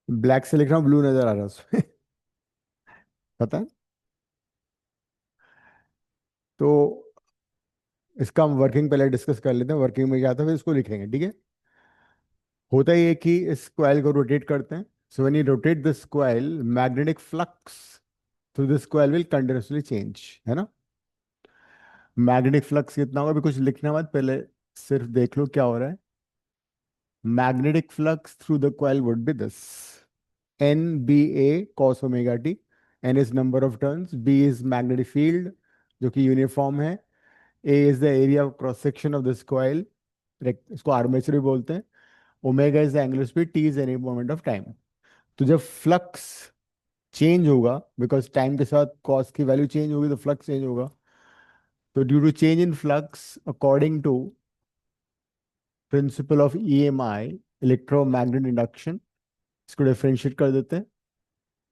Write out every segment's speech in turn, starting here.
Black से लिख रहा हूँ, ब्लू नजर आ रहा है उसमें। पता है। तो इसका हम वर्किंग पहले डिस्कस कर लेते हैं, वर्किंग में क्या आता है फिर इसको लिखेंगे, ठीक है। होता ही है कि इस कॉइल को रोटेट करते हैं। So when you rotate this coil, magnetic flux through this coil will continuously change, है ना। मैग्नेटिक फ्लक्स कितना होगा, अभी कुछ लिखने के बाद पहले सिर्फ देख लो क्या हो रहा है। Magnetic flux through the coil would be this, N B A cos omega t. N is number of turns, B is magnetic field जो कि यूनिफॉर्म है, A is the area of cross section of this coil, इसको armature भी बोलते हैं, omega is the angular speed, t is any moment of time. तो जब flux change होगा, बिकॉज टाइम के साथ कॉस की वैल्यू चेंज होगी तो फ्लक्स चेंज होगा। तो due to change in flux, according to principle of EMI, electromagnetic induction, इसको डिफरेंशिएट कर देते हैं।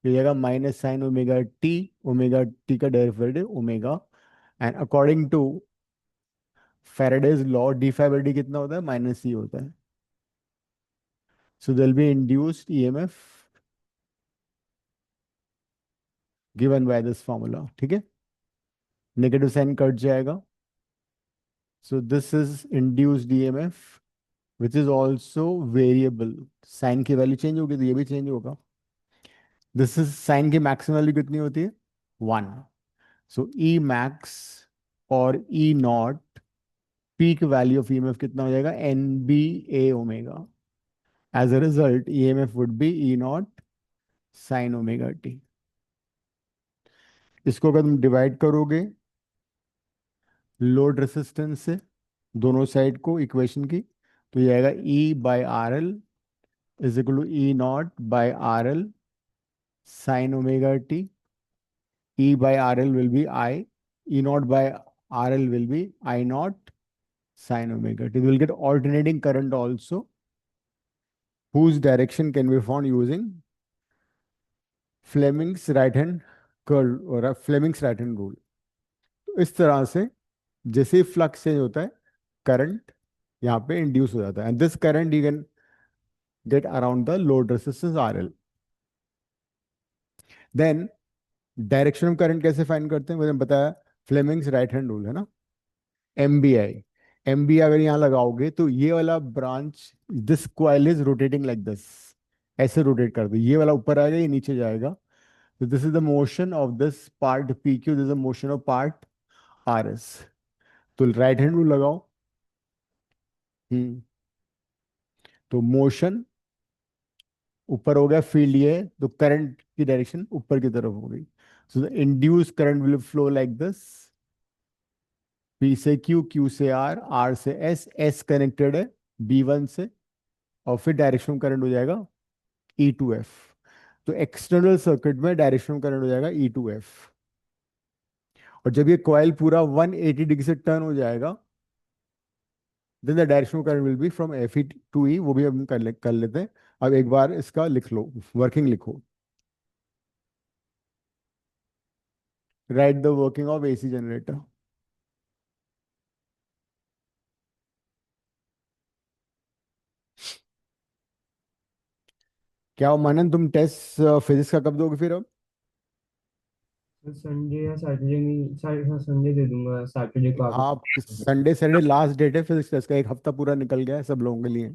ये जाएगा माइनस साइन ओमेगा टी का derivative omega, and according to Faraday's law, D phi by D कितना होता है, माइनस सी होता है। So there will be induced EMF given by this formula, ठीक है। नेगेटिव साइन कट जाएगा। So this is induced EMF which is also variable. Sine की value change होगी तो ये भी चेंज होगा। दिस इज साइन की मैक्सिमम वैल्यू कितनी होती है, 1। सो ई मैक्स और E naught, peak value of EMF कितना हो जाएगा, N B A omega. As a result EMF would be E naught sine omega t. इसको अगर तुम डिवाइड करोगे लोड रेसिस्टेंस से, दोनों साइड को इक्वेशन की, तो ये आएगा E by R L is equal to E naught by R L sine omega t. E by RL will be I. E naught by RL will be I naught sine omega t. We will get alternating current also, whose direction can be found using Fleming's right hand curl और Fleming's right hand rule. तो इस तरह से जैसे ही flux change होता है, current यहाँ पे इंड्यूस हो जाता है, and this current you can get around the load resistance RL। Then direction of current कैसे फाइंड करते हैं, मैंने बताया, फ्लेमिंग्स राइट हैंड रूल है ना, MBI। MBI अगर यहाँ लगाओगे तो ये वाला branch, this coil is rotating like this, ऐसे रोटेट कर दो, ये वाला ऊपर आएगा ये नीचे जाएगा। तो this is the motion of this part PQ, this is the motion of part RS। तो राइट हैंड रूल लगाओ। हम्म। तो मोशन ऊपर हो गया, फील्ड ये, तो करंट की डायरेक्शन ऊपर की तरफ हो गई। So the induce current will flow like this, P से Q, Q से R, R से S, S कनेक्टेड है B1 से, और फिर डायरेक्शन करंट हो जाएगा E2F। तो एक्सटर्नल सर्किट में डायरेक्शन करंट हो जाएगा E2F। और जब ये कॉइल पूरा 180 डिग्री से टर्न हो जाएगा, then the direction current will be from FE to E। वो भी हम कर लेते हैं। अब एक बार इसका लिख लो, वर्किंग लिखो। Right the working of AC generator. क्या हो मनन, तुम टेस्ट फिजिक्स का कब दोगे फिर अब। संडे या सैटरडे में, हाँ संडे दे दूंगा, सैटरडे को आके। हाँ, संडे सैटरडे लास्ट डेट है फिजिक्स टेस्ट का, एक हफ्ता पूरा निकल गया है सब लोगों के लिए,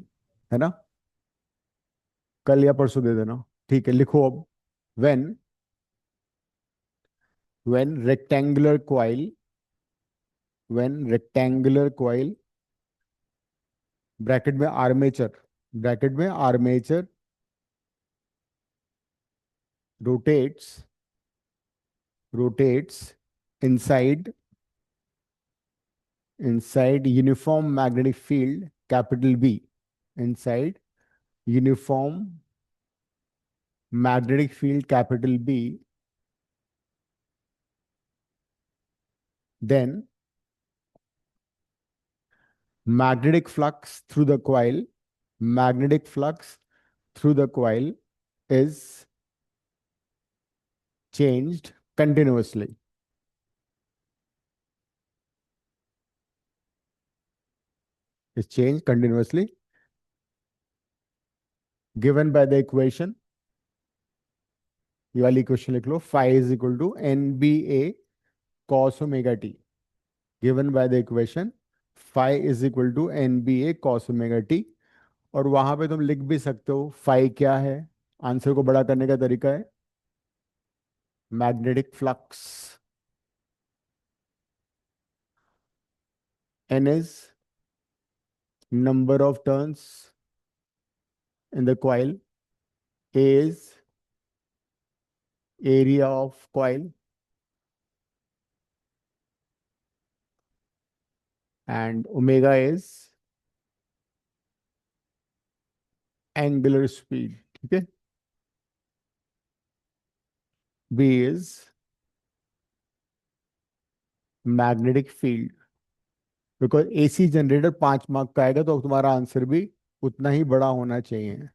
है ना। कल या परसों दे देना, ठीक है। लिखो अब, when when rectangular coil, when rectangular coil, bracket में आर्मेचर, ब्रैकेट में armature rotates rotates inside inside uniform magnetic field capital B, inside uniform magnetic field capital B, then magnetic flux through the coil, magnetic flux through the coil is changed continuously, is changed continuously, given by the equation ये वाली question लिख लो, phi is equal to N B A cos omega T, given by the equation phi is equal to N B A cos omega T. और वहां पे तुम लिख भी सकते हो फाई क्या है। आंसर को बड़ा करने का तरीका है magnetic flux. N is number of turns in the coil, A is area of coil, and omega is angular speed. ठीक है। B is magnetic field. Because AC generator 5 mark का आएगा तो तुम्हारा आंसर भी उतना ही बड़ा होना चाहिए।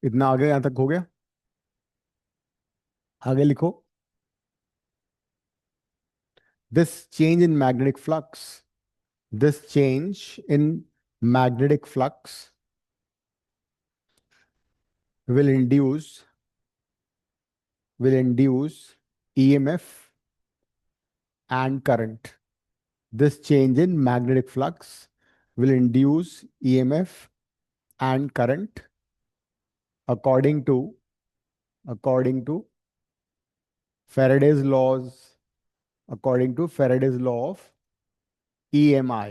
इतना आगे यहां तक हो गया। आगे लिखो, this change in magnetic flux, this change in magnetic flux will induce will induce EMF and current. This change in magnetic flux will induce EMF and current according to according to Faraday's laws, according to Faraday's law of EMI,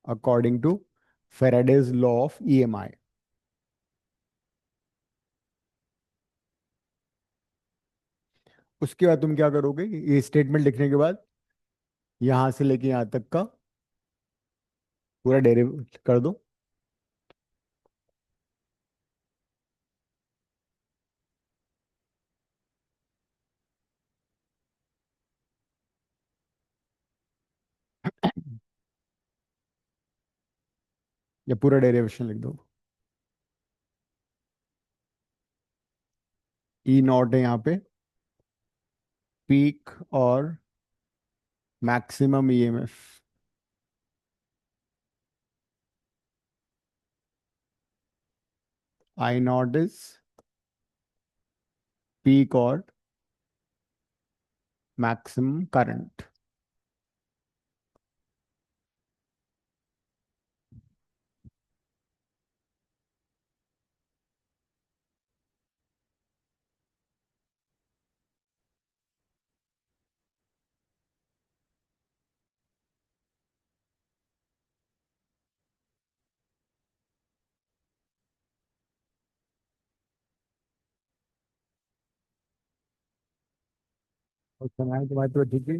according to Faraday's law of EMI. उसके बाद तुम क्या करोगे, ये statement लिखने के बाद यहां से लेके यहां तक का पूरा डेरिव कर दो। या पूरा डेरिवेशन लिख दो। ई नॉट है यहाँ पे पीक और maximum EMF. I not is peak और मैक्सिमम करंट। और सुनाए तुम्हारे तो ठीक है।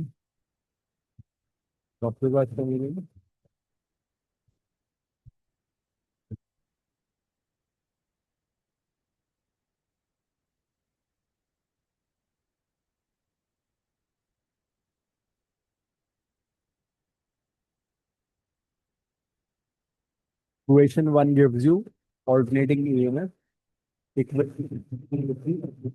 डॉक्टर की बात करी गई। Equation 1 gives you alternating EMF. Equation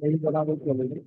नहीं बना वो चलेगी।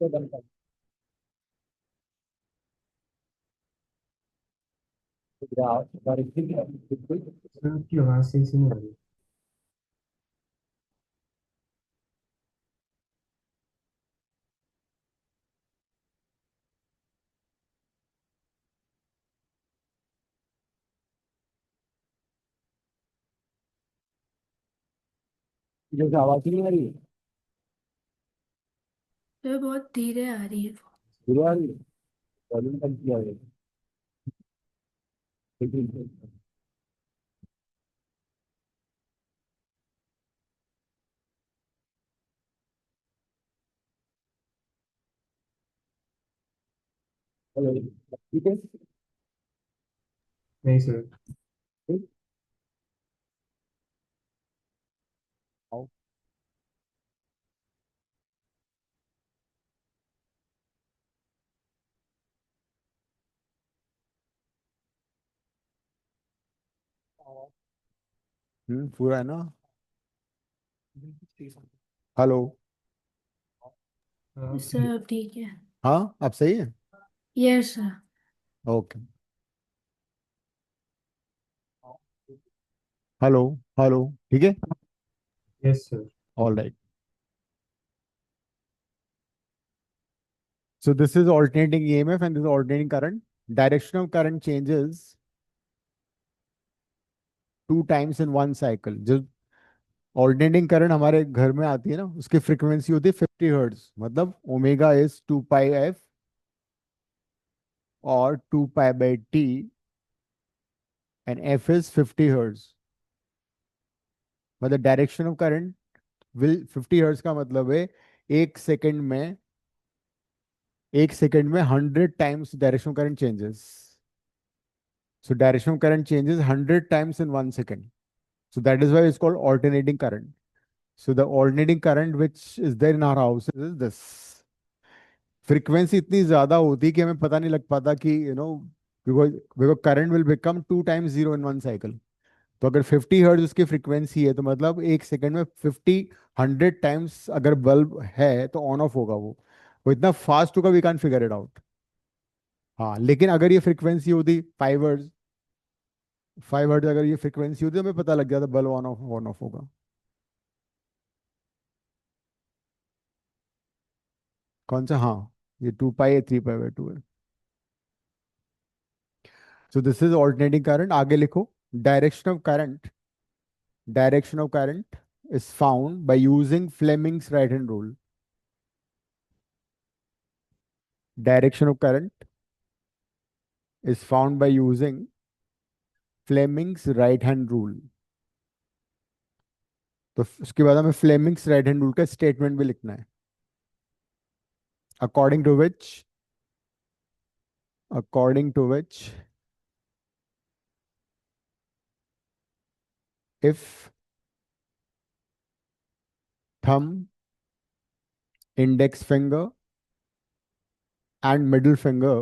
सर आपकी आवाज़ सही से नहीं आ रही। जैसे आवाज नहीं आ रही है? तो बहुत धीरे आ रही है। धीरे आ रही है? वॉल्यूम कम किया है। ठीक है। हेलो, ठीक है। नहीं सर। ठीक। आओ। पूरा है ना? हेलो। हाँ सर अब ठीक है। हाँ, अब सही है। Yes sir. Okay. Hello. Hello. ठीक है। Yes sir. All right. So this is alternating EMF and this is alternating current. Direction of current changes two times in one cycle. जो ऑल्टरनेटिंग करंट हमारे घर में आती है ना, उसकी फ्रीक्वेंसी होती है 50 हर्ट्ज, मतलब ओमेगा इज 2 पाई एफ और 2 पाई/टी एंड एफ इज 50 हर्ट्ज। मतलब direction of current will 50 hertz का मतलब है एक सेकंड में, 100 times direction of current changes. So direction of current changes 100 times in 1 second. So that is why it's called alternating current. So the alternating current which is there in our houses is this. Frequency इतनी ज्यादा होती है कि हमें पता नहीं लग पाता कि because because current will become 2 times 0 in one cycle. तो अगर 50 हर्ट्ज उसकी फ्रीक्वेंसी है तो मतलब एक सेकंड में 50 100 टाइम्स अगर बल्ब है तो ऑन ऑफ होगा वो इतना फास्ट होगा, we can figure it out. हाँ, लेकिन अगर ये फ्रीक्वेंसी होती 5 हर्ट्ज, 5 हर्ट्ज अगर ये फ्रीक्वेंसी होती तो हमें पता लग जाता बल्ब ऑन ऑफ होगा. कौन सा? हाँ, ये 2 पाई है, 3 पाई/2 है. सो दिस इज ऑल्टरनेटिंग करंट. आगे लिखो. Direction of current. Direction of current is found by using Fleming's right hand rule. Direction of current is found by using Fleming's right hand rule. तो उसके बाद हमें फ्लेमिंग्स राइट हैंड रूल का statement भी लिखना है. According to which according to which if thumb, index finger and middle finger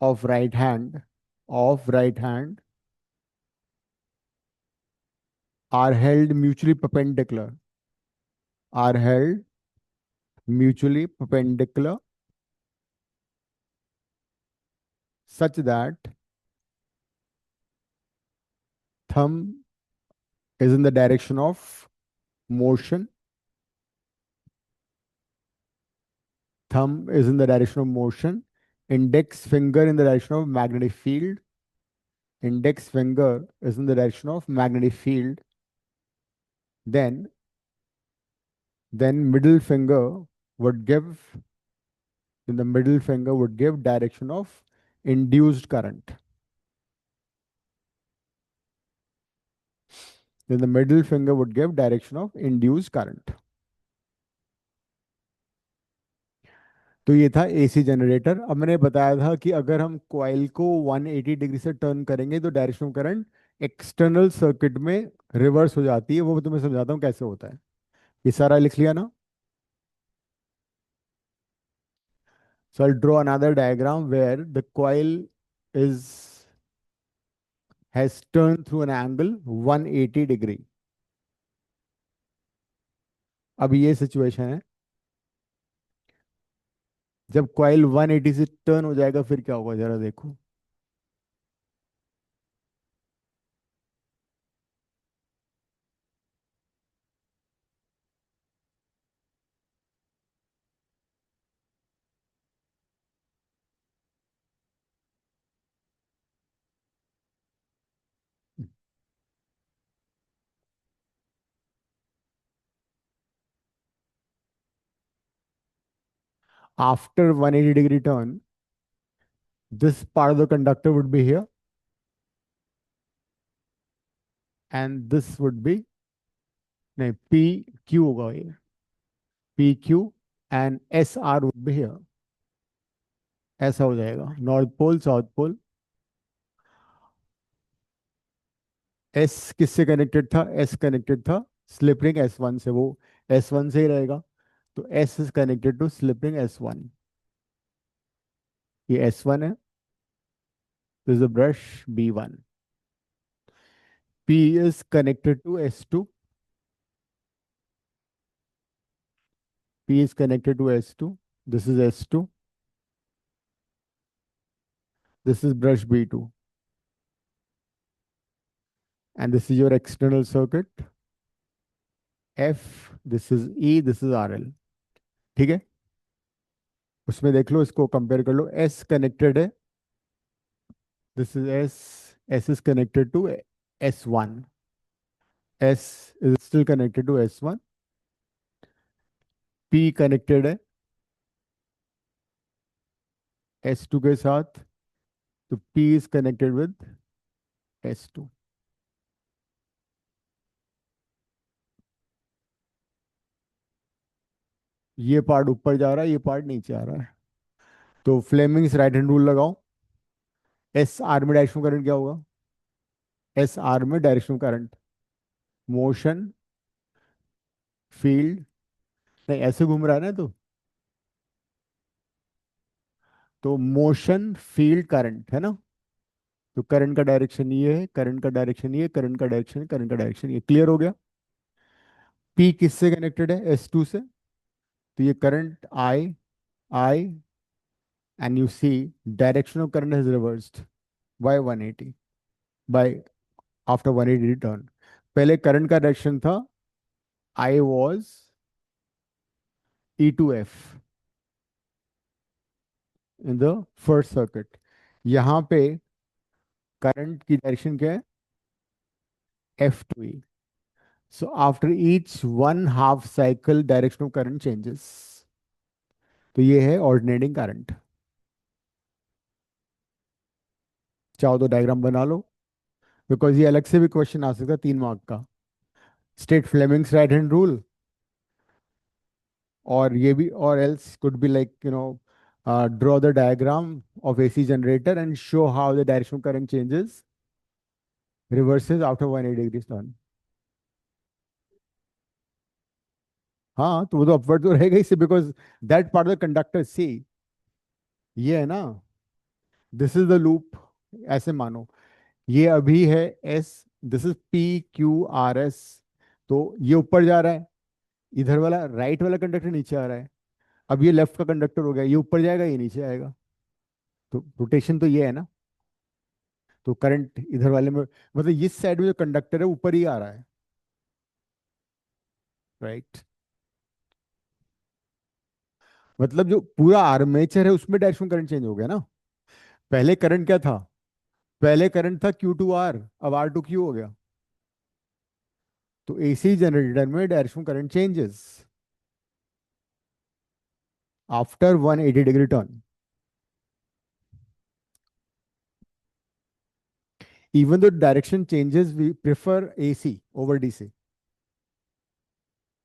of right hand are held mutually perpendicular, are held mutually perpendicular such that thumb is in the direction of motion. Thumb is in the direction of motion. Index finger in the direction of magnetic field. Index finger is in the direction of magnetic field. Then, then middle finger would give, then the middle finger would give direction of induced current. Then the middle finger would give direction of induced current. तो ये था AC generator. अब मैंने बताया था कि अगर हम कॉइल को 180 डिग्री से टर्न करेंगे तो direction of current external circuit में रिवर्स हो जाती है. वो मैं तुम्हें समझाता हूँ कैसे होता है. ये सारा लिख लिया ना? So I'll draw another diagram where the coil is has turned through an angle 180 degree. अब ये सिचुएशन है. जब कॉइल 180 से टर्न हो जाएगा फिर क्या होगा, जरा देखो. After 180 degree turn, this part of the conductor would be here, and this would be, नहीं, पी क्यू होगा ये, P Q, and S R would be here. ऐसा हो जाएगा, north pole south pole. S किससे कनेक्टेड था? S connected था slip ring S1 से, वो S1 से ही रहेगा. तो S is connected to slip ring S1. ये S1 है. This is a brush B1. P is connected to S2. P is connected to S2. This is S2. This is brush B2. And this is your external circuit. F, this is E, this is RL. ठीक है. उसमें देख लो, इसको compare कर लो. S connected है. This is S. S is connected to S1. S is still connected to S1. P connected है S2 के साथ. तो P is connected with S2. ये पार्ट ऊपर जा रहा है, ये पार्ट नीचे आ रहा है. तो फ्लेमिंग्स राइट हैंड रूल लगाओ. एस आर में डायरेक्शन करंट क्या होगा? एस आर में डायरेक्शन करंट, मोशन, फील्ड, नहीं ऐसे घूम रहा है ना, तो मोशन फील्ड करंट है ना. तो करंट का डायरेक्शन ये है, करंट का डायरेक्शन ये, करंट का डायरेक्शन, करंट का डायरेक्शन ये. क्लियर हो गया? पी किससे कनेक्टेड है? S2 से. तो ये current I, I, and you see direction of current is reversed by 180, by after 180 turn. पहले करंट का डायरेक्शन था, I was E2F in the first circuit. यहां पे करंट की डायरेक्शन क्या है? F2E. So after each 1/2 cycle, direction of current changes. तो ये है ऑल्टरनेटिंग करंट. चाहो तो डायग्राम बना लो, बिकॉज ये अलग से भी क्वेश्चन आ सकता है 3 मार्क का. State Fleming's right hand rule, और ये भी, और else could be like draw the diagram of AC generator and show how the direction of current changes, reverses after 180 degrees turn. हाँ, तो वो तो अपवर्ड तो रहेगा ही से, because that part of the conductor see, ये है ना, दिस इज द लूप. ऐसे मानो ये अभी है S, दिस इज PQRS. तो ये ऊपर जा रहा है, इधर वाला राइट वाला कंडक्टर नीचे आ रहा है. अब ये लेफ्ट का कंडक्टर हो गया, ये ऊपर जाएगा, ये नीचे आएगा. तो रोटेशन तो ये है ना. तो करंट इधर वाले में, मतलब इस साइड में जो कंडक्टर है ऊपर ही आ रहा है, राइट. मतलब जो पूरा आर्मेचर है उसमें डायरेक्शन करंट चेंज हो गया ना. पहले करंट क्या था? पहले करंट था Q2R, अब R2Q हो गया. तो AC जनरेटर में direction current changes after 180 degree turn. Even though direction changes, we prefer AC over DC.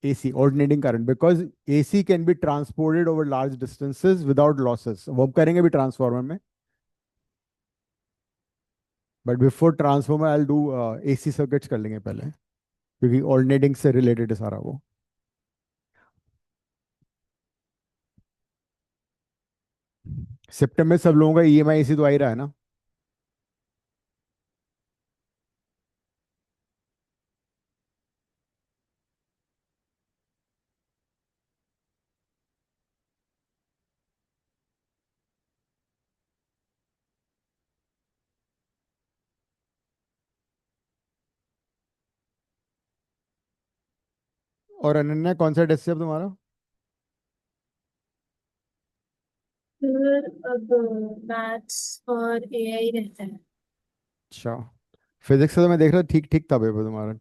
AC, alternating current, because AC can be transported over large distances without losses. वो हम करेंगे भी transformer में. But before transformer I will do AC circuits कर लेंगे पहले, क्योंकि alternating से रिलेटेड है सारा वो. सितंबर में सब लोगों का EMI AC तो आ ही रहा है ना. और अनन्या कौन सा टेस्ट है अब तुम्हारा? फिर अब मैथ्स और एआई रहता है. अच्छा, फिजिक्स से तो मैं देख रहा ठीक ठीक था पेपर तुम्हारा.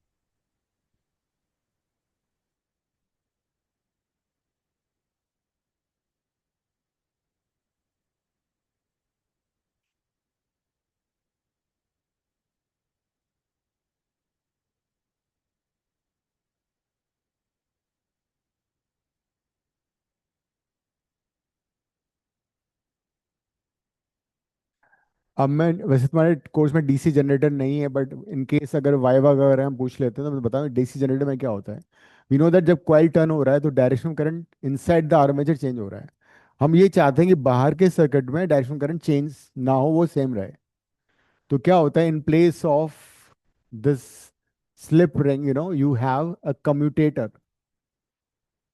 अब मैं वैसे तुम्हारे कोर्स में डीसी जनरेटर नहीं है, बट इन केस अगर वाइवा वगैरह हम पूछ लेते हैं तो मैं बताऊँ डीसी जनरेटर में क्या होता है। वी नो दैट जब कॉइल टर्न हो रहा है तो direction current inside the armature change हो रहा है। हम ये चाहते हैं कि बाहर के सर्किट में डायरेक्शन करंट चेंज ना हो, वो सेम रहे। तो क्या होता है, in place of this slip ring you have a commutator.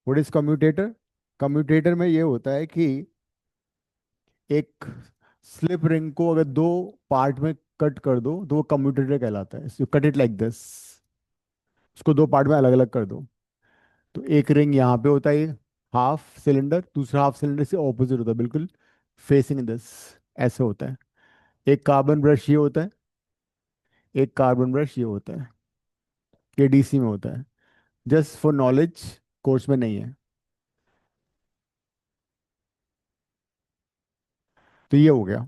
What is commutator? Commutator में ये होता है कि एक स्लिप रिंग को अगर दो पार्ट में कट कर दो तो वो कम्यूटेटर कहलाता है। You cut it like this, उसको दो पार्ट में अलग अलग कर दो। तो एक रिंग यहाँ पे होता है हाफ सिलेंडर, दूसरा हाफ सिलेंडर से ऑपोजिट होता है, बिल्कुल फेसिंग दिस, ऐसे होता है। एक कार्बन ब्रश ये होता है, एक कार्बन ब्रश ये होता है। ये डीसी में होता है, जस्ट फॉर नॉलेज, कोर्स में नहीं है। तो ये हो गया।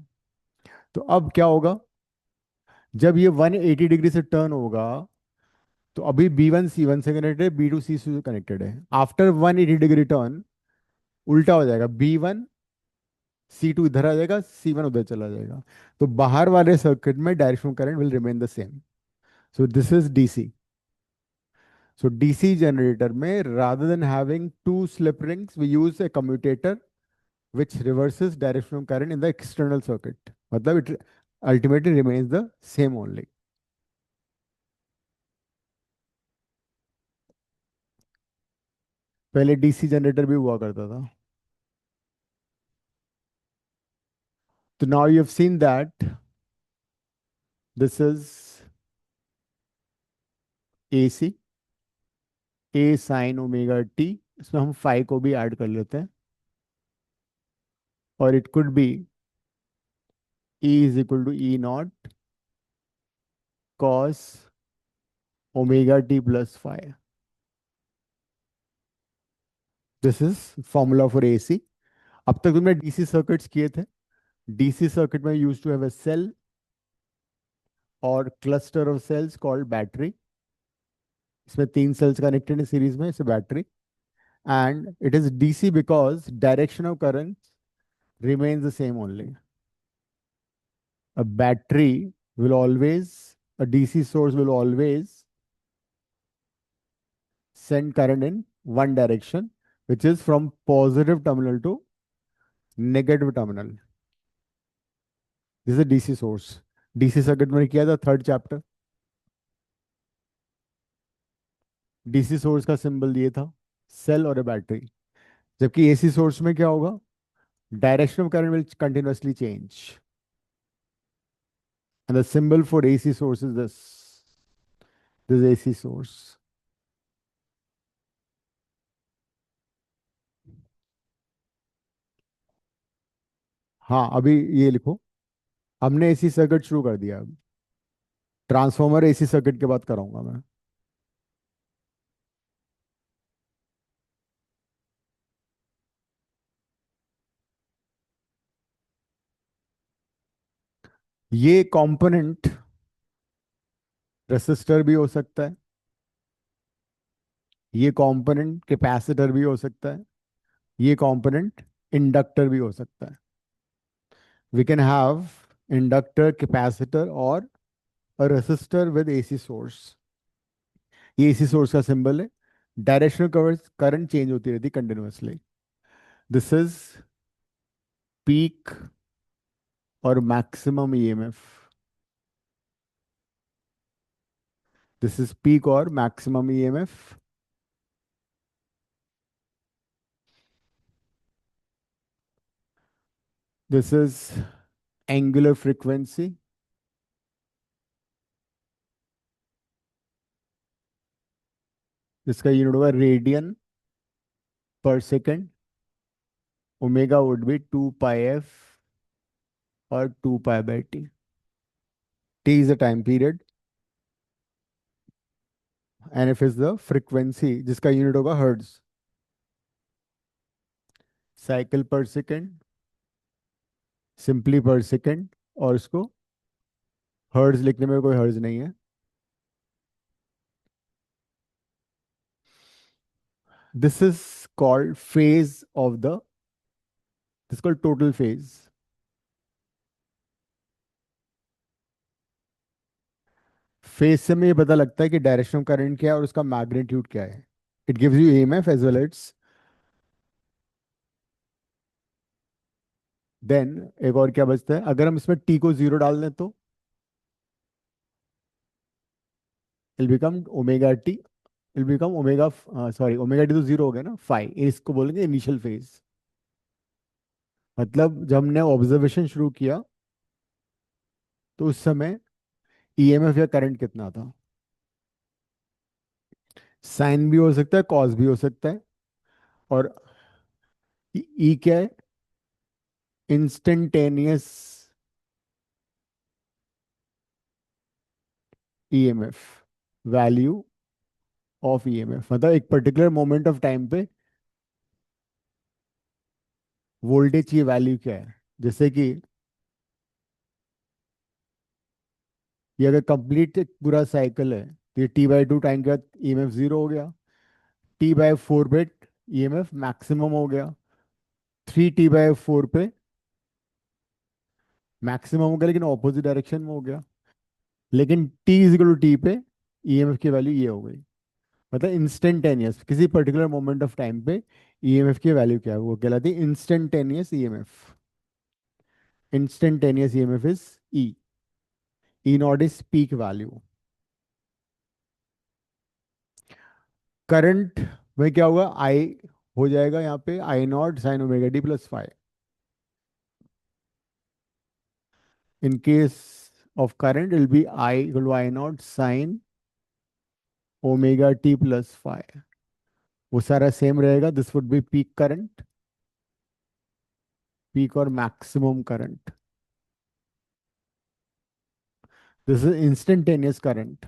तो अब क्या होगा, जब ये 180 डिग्री से टर्न होगा तो अभी B1 C1 से कनेक्टेड है, B2 C2 से कनेक्टेड है। आफ्टर 180 डिग्री टर्न उल्टा हो जाएगा, B1 C2 इधर आ जाएगा, C1 उधर चला जाएगा। तो बाहर वाले सर्किट में direction current will remain the same. So this is DC. So DC generator में rather than having two slip rings we use a commutator which reverses direction of current in the external circuit, मतलब it ultimately remains the same only। पहले DC generator भी हुआ करता था। तो now you have seen that this is AC, A sin omega T. इसमें हम phi को भी ऐड कर लेते हैं, और it could be E is equal to E naught cos omega T plus phi. This is formula for AC। अब तक तुमने डीसी सर्किट्स किए थे। डीसी सर्किट में use to have a cell और cluster of cells called battery. इसमें तीन cells connected है सीरीज में, इसे battery. And it is DC because direction of current remains the same only. A battery will always, a DC source will always send current in one direction, which is from positive terminal to negative terminal. This is a DC source. DC circuit में किया था third chapter. DC source का symbol ये था, cell और ए battery. जबकि AC source में क्या होगा, direction of current will continuously change, and the symbol for AC source is this AC source. हाँ, अभी ये लिखो, हमने एसी सर्किट शुरू कर दिया। अब ट्रांसफॉर्मर एसी सर्किट के बाद कराऊंगा मैं। ये कंपोनेंट रेसिस्टर भी हो सकता है, ये कंपोनेंट कैपेसिटर भी हो सकता है, ये कंपोनेंट इंडक्टर भी हो सकता है। We can have inductor, capacitor और a resistor with AC source. ये एसी सोर्स का सिंबल है। डायरेक्शनल करंट चेंज होती रहती कंटिन्यूअसली। दिस इज पीक और maximum EMF. This is peak और maximum EMF. This is angular frequency, जिसका unit होगा radian per second. Omega would be 2 pi F और 2 पाई/टी। T is the time period and F is the frequency, जिसका unit होगा hertz. Cycle पर second, simply पर second, और इसको हर्ट्ज लिखने में कोई हर्ज नहीं है। This is called phase of the, this called total phase. Phase से में ये पता लगता है कि डायरेक्शन ऑफ करंट क्या है और उसका मैग्नीट्यूड क्या है. It gives you EMF as well it's. देन एक और क्या बचता है, अगर हम इसमें टी को जीरो डाल दें तो it become omega T. It become omega, sorry omega T तो जीरो हो गया ना, फाई. इसको बोलेंगे इनिशियल फेज. मतलब जब हमने ऑब्जर्वेशन शुरू किया तो उस समय ईएमएफ या करंट कितना था. साइन भी हो सकता है, कॉस भी हो सकता है. और ई क्या है, instantaneous EMF, value of EMF. मतलब एक पर्टिकुलर मोमेंट ऑफ टाइम पे वोल्टेज की वैल्यू क्या है. जैसे कि ये अगर कंप्लीट एक पूरा साइकिल है तो ये T/2 टाइम के बाद ईएमएफ जीरो हो गया. T/4 पे ईएमएफ मैक्सिमम हो गया. 3T/4 पे मैक्सिमम हो गया लेकिन ऑपोजिट डायरेक्शन में हो गया. लेकिन T = T पे ईएमएफ की वैल्यू ये हो गई. मतलब इंस्टेंटेनियस किसी पर्टिकुलर मोमेंट ऑफ टाइम पे ईएमएफ की वैल्यू क्या है, वो कहलाती है instantaneous EMF. Instantaneous EMF is E. E not is peak value. Current में क्या होगा, आई हो जाएगा यहाँ पे I0 sign omega T plus five. In case of current will B I = I0 sign omega T plus five. वो सारा same रहेगा. This would be peak current, peak और maximum current. This is instantaneous current.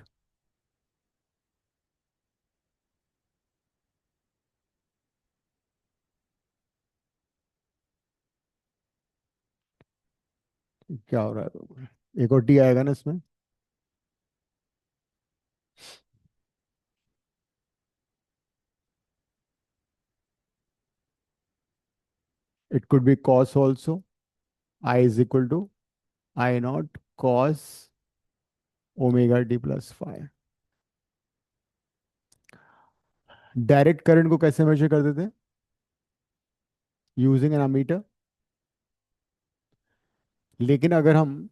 क्या हो रहा है, एक और टी आएगा ना इसमें. It could B cos also. I = I0 cos omega T plus five. Direct current को कैसे मेजर करते थे, यूजिंग एन अमीटर. लेकिन अगर हम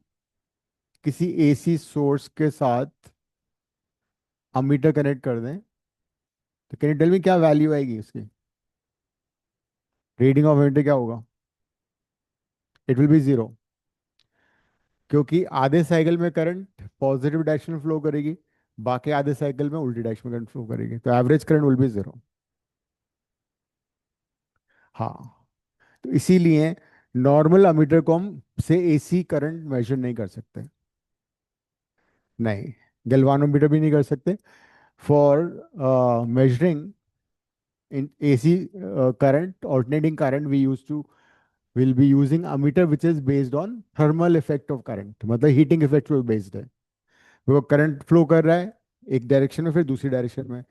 किसी एसी सोर्स के साथ अमीटर कनेक्ट कर दें तो कैन यू टेल मी क्या वैल्यू आएगी उसकी. रीडिंग ऑफ अमीटर क्या होगा, इट विल बी जीरो. क्योंकि आधे साइकिल में करंट पॉजिटिव डायरेक्शन में फ्लो करेगी, बाकी आधे साइकिल में उल्टी डायरेक्शन में करंट फ्लो करेगी, तो average current will B zero. हाँ. तो इसीलिए नॉर्मल अमीटर को हम से एसी करंट मेजर नहीं कर सकते. नहीं, गैल्वानोमीटर भी नहीं कर सकते. For measuring in AC current, alternating current, will be using ammeter which is based on thermal effect of current. मतलब हीटिंग इफेक्ट पे बेस्ड है. वो करंट फ्लो कर रहा है एक डायरेक्शन में फिर दूसरी डायरेक्शन में,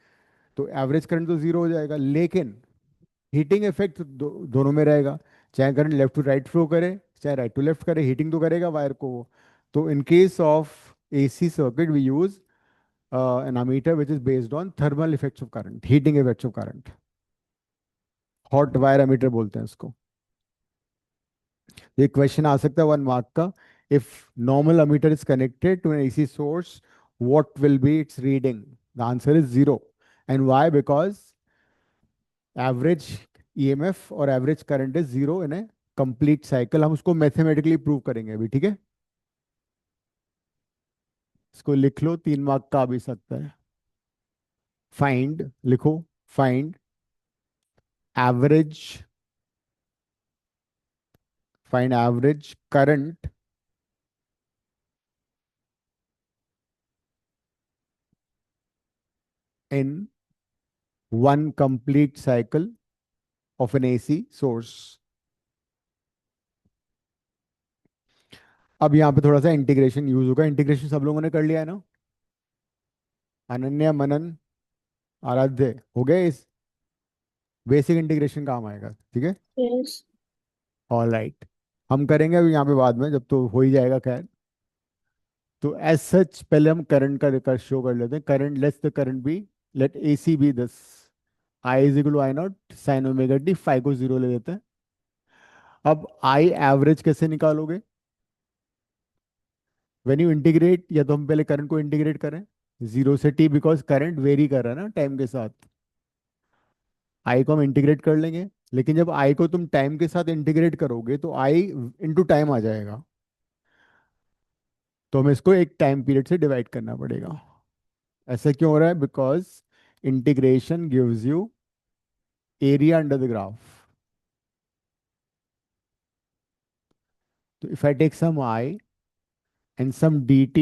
तो एवरेज करंट तो जीरो हो जाएगा. लेकिन हीटिंग इफेक्ट दोनों में रहेगा. चाहे current left to right flow करे चाहे राइट टू लेफ्ट करे, हीटिंग तो करेगा वायर को वो. तो in case of AC circuit we use an ammeter which is based on thermal effects of current, heating effects of current. Hot wire ammeter बोलते हैं इसको. ये क्वेश्चन आ सकता है 1 मार्क का. If normal ammeter is connected to an AC source, what will be its reading. The answer is zero. And why, because average EMF और average current is zero in a complete cycle. हम उसको mathematically prove करेंगे अभी, ठीक है. इसको लिख लो, 3 mark का आ भी सकता है. फाइंड लिखो, find average, find average current in one complete cycle of an AC source. अब यहाँ पे थोड़ा सा इंटीग्रेशन यूज होगा. इंटीग्रेशन सब लोगों ने कर लिया है ना. अनन्या, मनन, आराध्य हो गए. इस बेसिक इंटीग्रेशन काम आएगा, ठीक है. Yes. All right. हम करेंगे अभी यहाँ पे बाद में, जब तो हो ही जाएगा खैर. तो एज सच पहले हम करंट का शो कर लेते हैं. Current, let's the current be, let A C be this, I is equal to I not sine omega T. Five को जीरो ले लेते हैं. अब आई एवरेज कैसे निकालोगे? व्हेन यू इंटीग्रेट, या तो हम पहले करंट को इंटीग्रेट करें जीरो से टी, बिकॉज करंट वेरी कर रहा है ना टाइम के साथ. आई को हम इंटीग्रेट कर लेंगे, लेकिन जब आई को तुम टाइम के साथ इंटीग्रेट करोगे तो आई इंटू टाइम आ जाएगा. तो हमें इसको एक टाइम पीरियड से डिवाइड करना पड़ेगा. ऐसा क्यों हो रहा है? Because integration gives you area under the graph. तो if I take sum I and some dt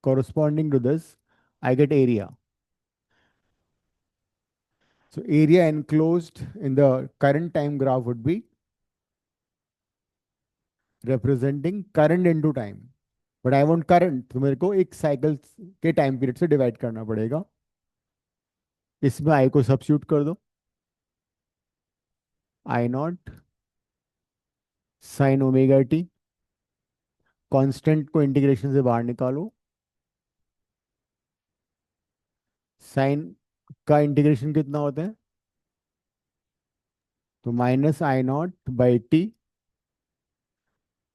corresponding to this, I get area. So area enclosed in the current time graph would be representing current into time. But I want current, तो मेरे को एक cycle के time period से divide करना पड़ेगा. इसमें आई को सब्स्टिट्यूट कर दो. I not sine omega T. Constant को इंटीग्रेशन से बाहर निकालो. साइन का इंटीग्रेशन कितना होता है? तो minus I not by T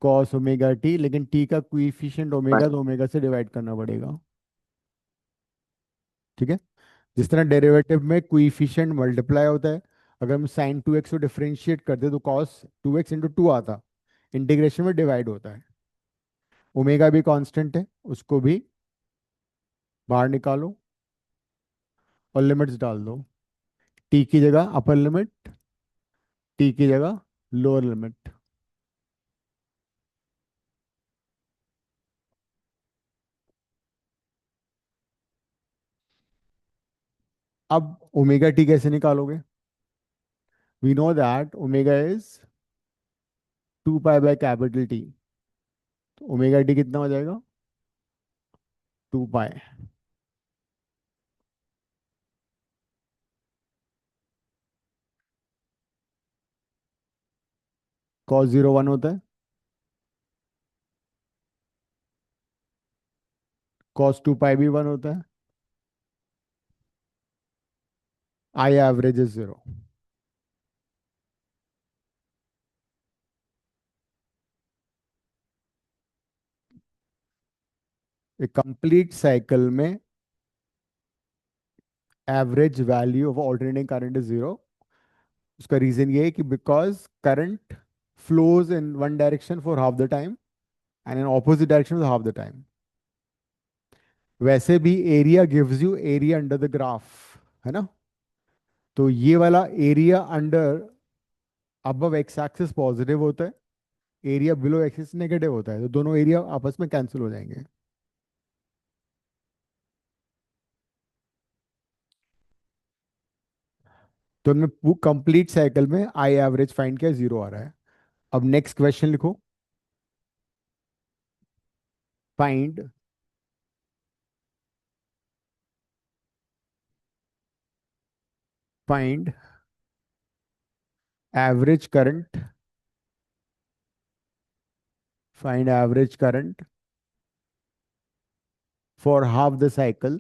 cos omega T, लेकिन टी का कोएफिशिएंट ओमेगा, तो ओमेगा से डिवाइड करना पड़ेगा. ठीक है. जिस तरह डेरिवेटिव में कोएफिशिएंट मल्टीप्लाई होता है, अगर हम साइन टू एक्स को डिफरेंशिएट करते तो cos two x into two आता. इंटीग्रेशन में डिवाइड होता है. ओमेगा भी कांस्टेंट है, उसको भी बाहर निकालो और लिमिट्स डाल दो. टी की जगह अपर लिमिट, टी की जगह लोअर लिमिट. अब ओमेगा टी कैसे निकालोगे? We know that omega is two pi by capital T. तो ओमेगा टी कितना हो जाएगा? Two pi. Cos zero one होता है, कॉस टू पाई भी वन होता है. I average is zero. एक कंप्लीट साइकिल में average value of alternating current is zero. उसका रीजन ये है कि because current flows in one direction for half the time and in opposite direction half the time. वैसे भी area gives you area under the graph, है ना? तो ये वाला area under above x axis positive होता है, एरिया बिलो एक्सिस नेगेटिव होता है, तो दोनों एरिया आपस में कैंसिल हो जाएंगे. तो उनमें कंप्लीट साइकिल में आई एवरेज फाइंड किया, जीरो आ रहा है. अब नेक्स्ट क्वेश्चन लिखो. Find find average current, find average current for half the cycle,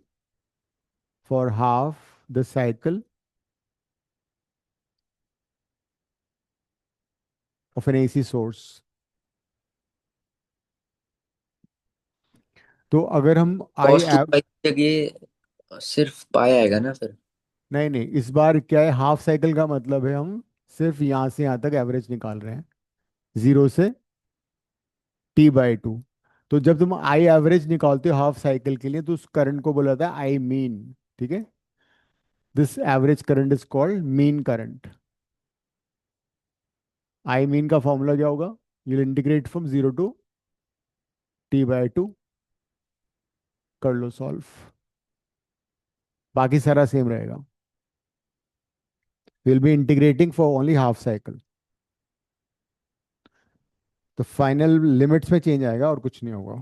for half the cycle of an AC source. तो अगर हम आई कॉस टू एव पाई की जगह सिर्फ पाई आएगा ना फिर? नहीं नहीं, इस बार क्या है, हाफ साइकिल का मतलब है हम सिर्फ यहाँ से यहाँ तक एवरेज निकाल रहे हैं, जीरो से टी बाई टू. तो जब तुम आई एवरेज निकालते हो हाफ साइकिल के लिए, तो उस करंट को बोला जाता है आई मीन. ठीक है. This average current is called mean current. I mean का फॉर्मूला क्या होगा? You integrate from zero to T by two. कर लो सॉल्व, बाकी सारा सेम रहेगा. Will be integrating for only half cycle. तो फाइनल लिमिट्स में चेंज आएगा और कुछ नहीं होगा.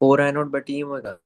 4 एनोड बट ई होगा।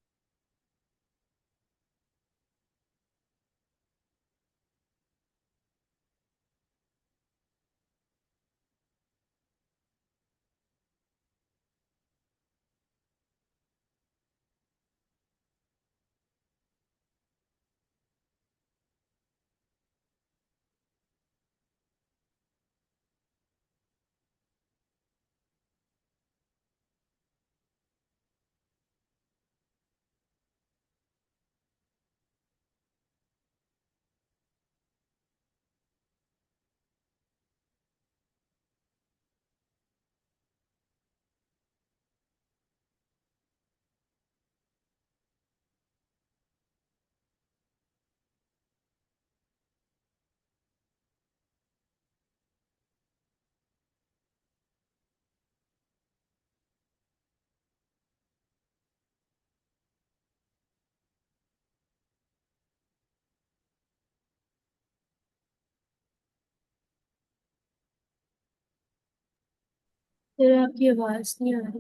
फिर आपकी आवाज नहीं आ रही।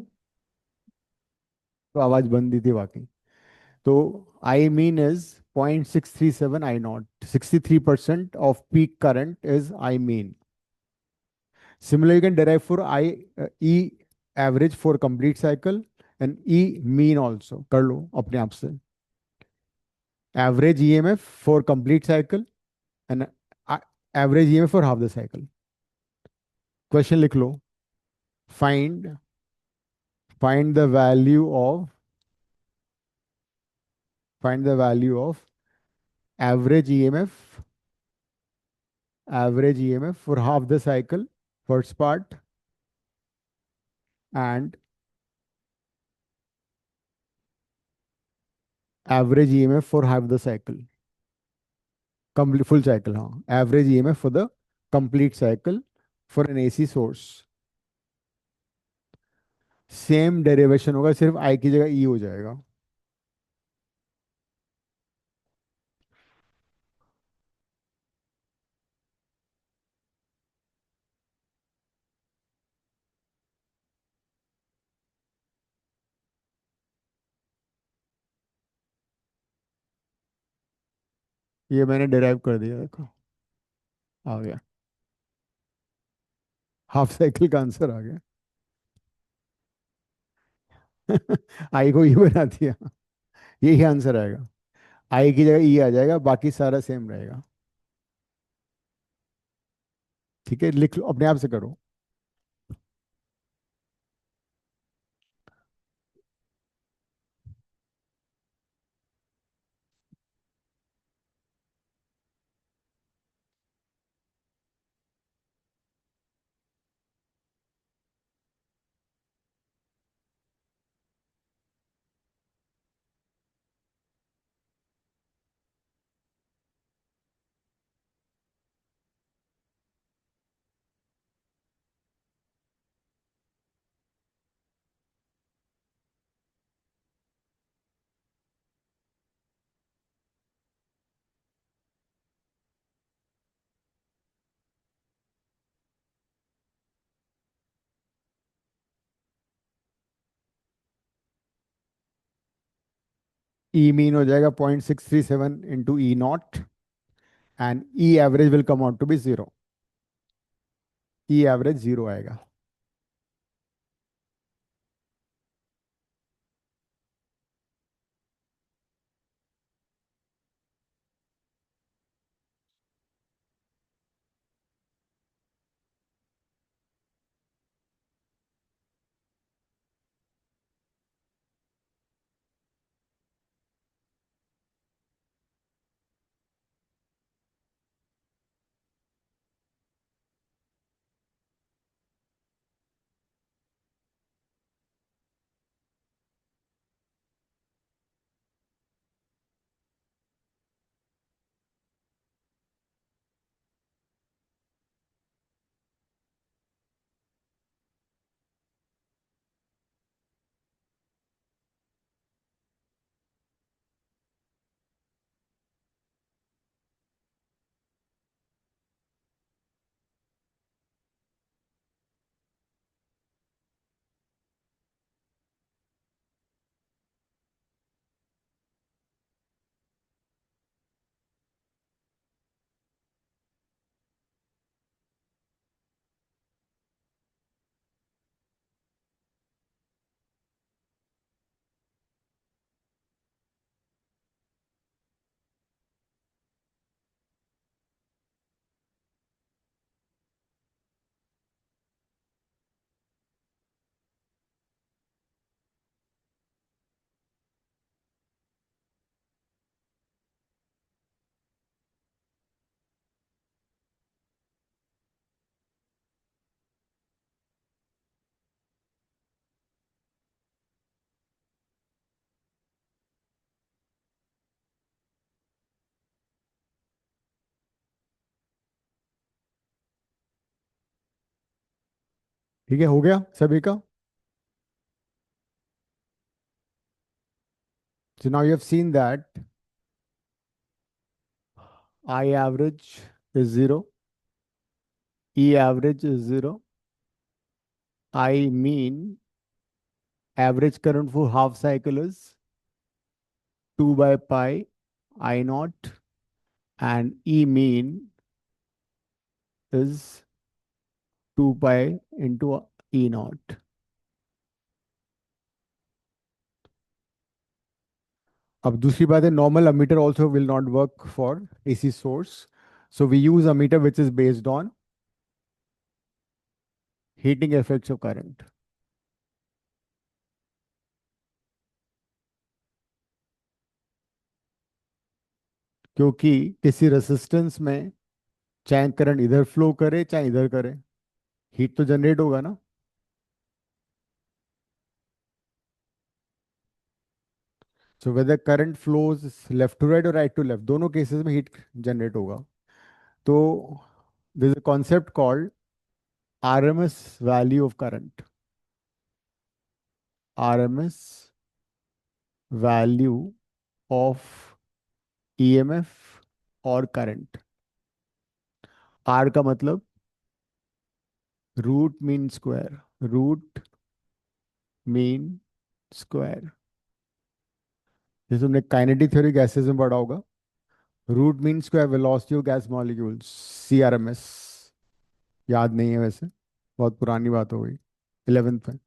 तो आवाज बंद ही थी बाकी। तो I mean is 0.637 I not, 63% of peak current is I mean. Similarly, you can derive for E average for complete cycle and E mean also कर लो अपने आप से. Average EMF for complete cycle and average EMF for half the cycle. Question लिख लो. Find find the value of find the value of average EMF for half the cycle, first part, and average EMF for half the cycle. Complete full cycle, हाँ. Average EMF for the complete cycle for an AC source. Same derivation होगा, सिर्फ आई की जगह ई हो जाएगा. ये मैंने derive कर दिया, देखो आ गया. हाफ साइकिल का आंसर आ गया. आई को ई बना दिया. यही आंसर आएगा. आई की जगह ई आ जाएगा, बाकी सारा सेम रहेगा. ठीक है, लिख लो अपने आप से करो. ई मीन हो जाएगा 0.637 into E naught and E average will come out to be zero. E average zero आएगा. ठीक है, हो गया सभी का? So now you have seen that I average is 0, E average is 0, I mean average current for half cycle is 2 by pi I naught, and E mean is 2 pi into E naught. अब दूसरी बात है, normal ammeter also will not work for AC source. So we use ammeter which is based on heating effects of current. क्योंकि किसी resistance में चाहे current इधर flow करे चाहे इधर करे, हीट तो जनरेट होगा ना. So whether current flows left to right और राइट टू लेफ्ट, दोनों केसेस में हीट जनरेट होगा. तो this a concept called RMS value of current. RMS value of EMF और करंट. आर का मतलब root mean square, root mean square. जैसे तुमने काइनेटिक थ्योरी गैसेस में पढ़ा होगा, root mean square velocity of gas molecules, CRMS. याद नहीं है वैसे, बहुत पुरानी बात हो गई, 11th में.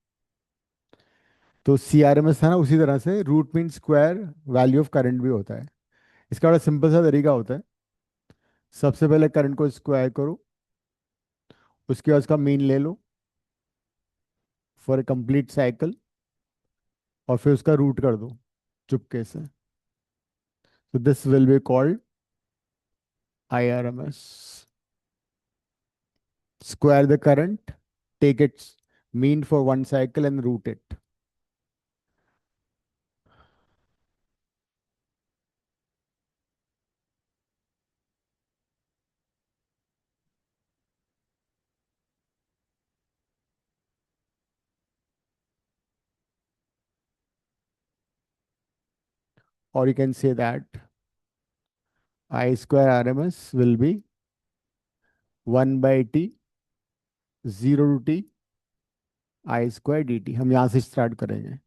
तो सीआरएमएस था ना, उसी तरह से root mean square value of current भी होता है. इसका बड़ा सिंपल सा तरीका होता है. सबसे पहले करंट को स्क्वायर करो, उसके बाद उसका मीन ले लो फॉर ए कंप्लीट साइकिल, और फिर उसका रूट कर दो चुपके से. तो this will be called IRMS. Square the current, take its mean for one cycle and root it. Or you can say that I square RMS will be 1 by T, 0 to T, I square dt. हम यहाँ से start करेंगे.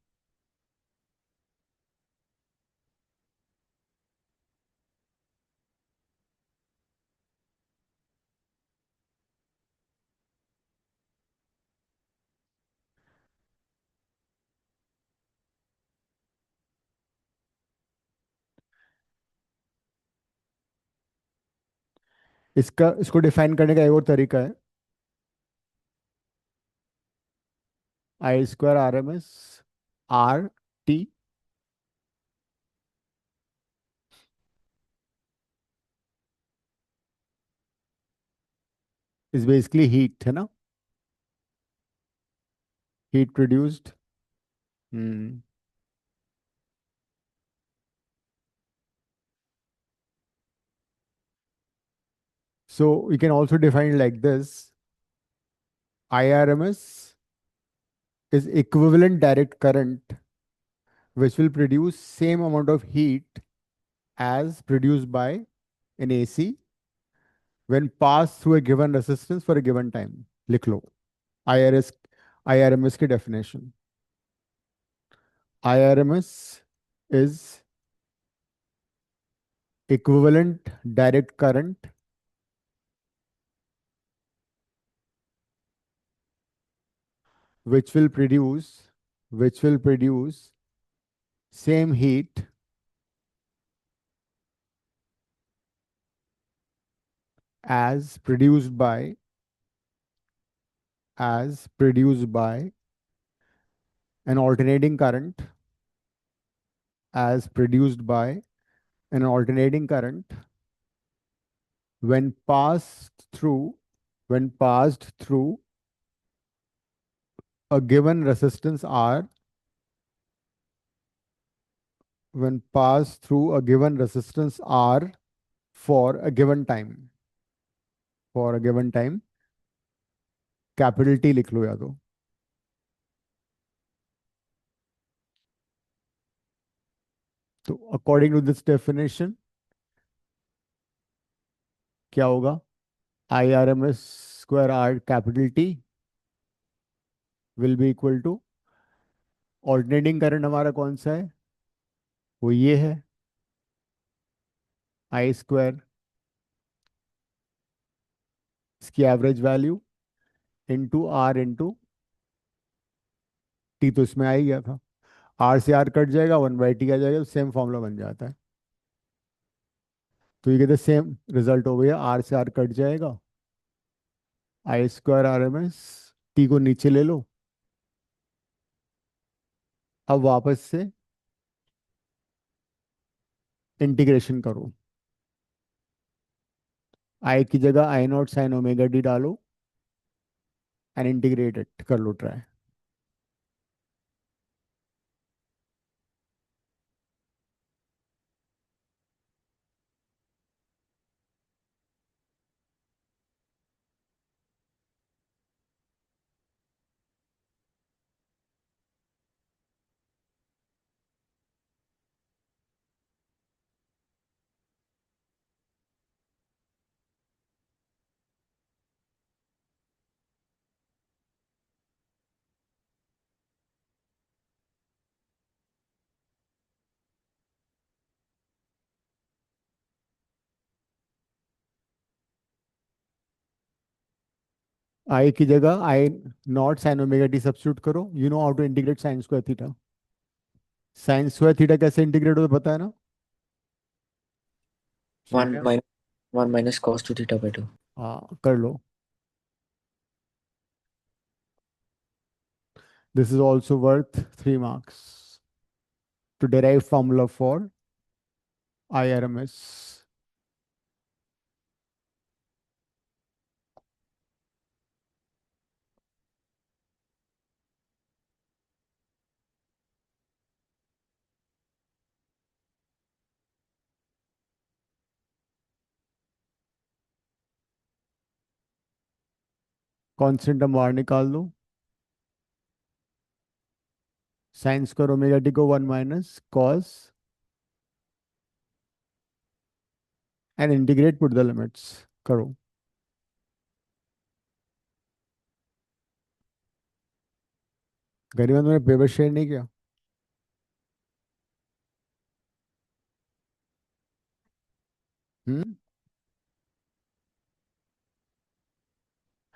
इसको define करने का एक और तरीका है. I square RMS R T is basically heat, है ना, heat produced. So we can also define it like this. IRMS is equivalent direct current which will produce same amount of heat as produced by an AC when passed through a given resistance for a given time. लिख लो IRS IRMS की definition. IRMS is equivalent direct current which will produce same heat as produced by an alternating current when passed through a given resistance R, for a given time. Capital T लिख लो या तो. तो according to this definition क्या होगा? I R M S square R capital T will be equal to, alternating current हमारा कौन सा है? वो ये है, आई स्क्वायर, इसकी average value into R into T, तो इसमें आ ही गया था। आर से आर कट जाएगा, 1/t आ जाएगा, तो सेम फॉर्मूला बन जाता है। तो ये कहते सेम रिजल्ट हो गया, आर से आर कट जाएगा, I square R M S, T को नीचे ले लो। अब वापस से इंटीग्रेशन करो, आई की जगह I not sine omega D डालो एंड इंटीग्रेट इट कर लो ट्राई। आई की जगह I not sine omega T substitute करो, you know how to integrate sine square theta. Sine square theta कैसे इंटीग्रेट होता है पता है ना? वन शिवम? Minus 1 - cos 2 θ/2। हाँ कर लो। This is also worth 3 marks to derive formula for IRMS. Constant हम बाहर निकाल दो, साइन स्क्वायर ओमेगा टी को 1 - cos and integrate, put the limits करो। गरिमा तुमने पेपर शेयर नहीं किया? हम्म,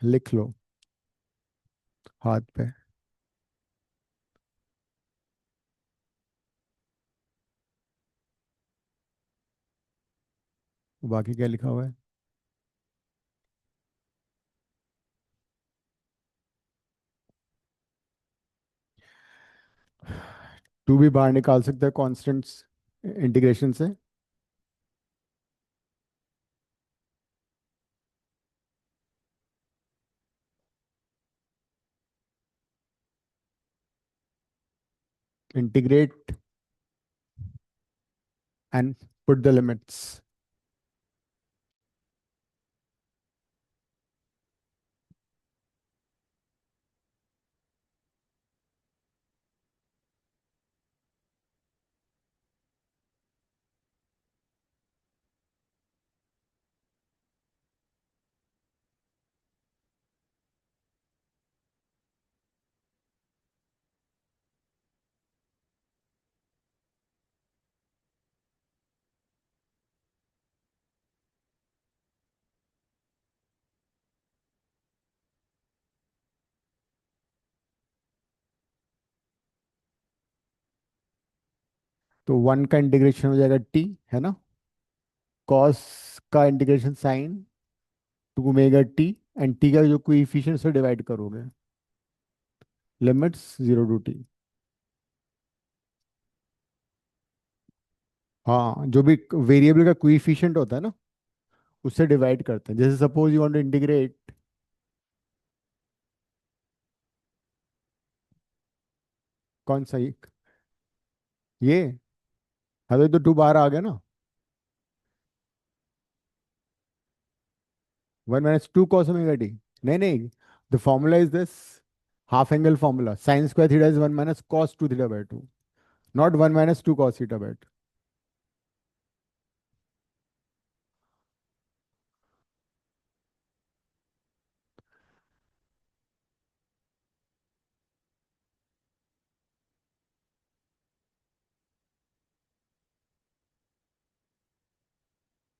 लिख लो हाथ पे। बाकी क्या लिखा हुआ है? टू भी बाहर निकाल सकते हैं कॉन्स्टेंट्स इंटीग्रेशन से। Integrate and put the limits. तो 1 का इंटीग्रेशन हो जाएगा टी, है ना? कॉस का integration sine 2 omega T, and T का जो कोएफिशिएंट से डिवाइड करोगे, लिमिट्स 0 to t। हाँ, जो भी वेरिएबल का कोएफिशिएंट होता है ना, उससे डिवाइड करते हैं। जैसे suppose you want to integrate, कौन सा ये हाँ, तो 2 बाहर आ गया ना। 1 - 2 cos ओमेगा टी। नहीं नहीं, the formula is this, half angle formula, sine square theta is 1 - cos 2 θ/2, not 1 - 2 cos θ/2।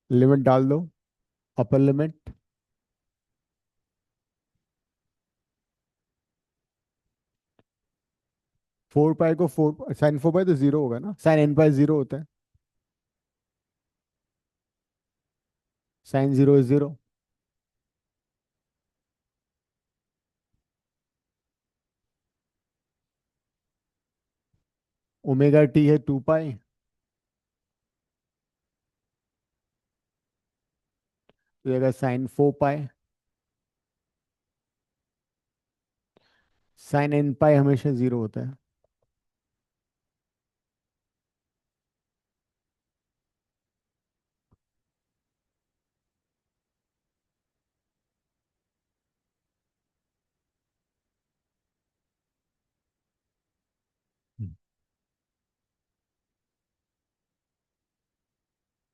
Limit डाल दो, अपर लिमिट। फोर पाई को फोर, साइन फोर पाई तो जीरो होगा ना, साइन एन पाई जीरो होता है, sine zero is zero. Omega T है two pi, तो ये sine four pi. Sine N pi हमेशा जीरो होता है।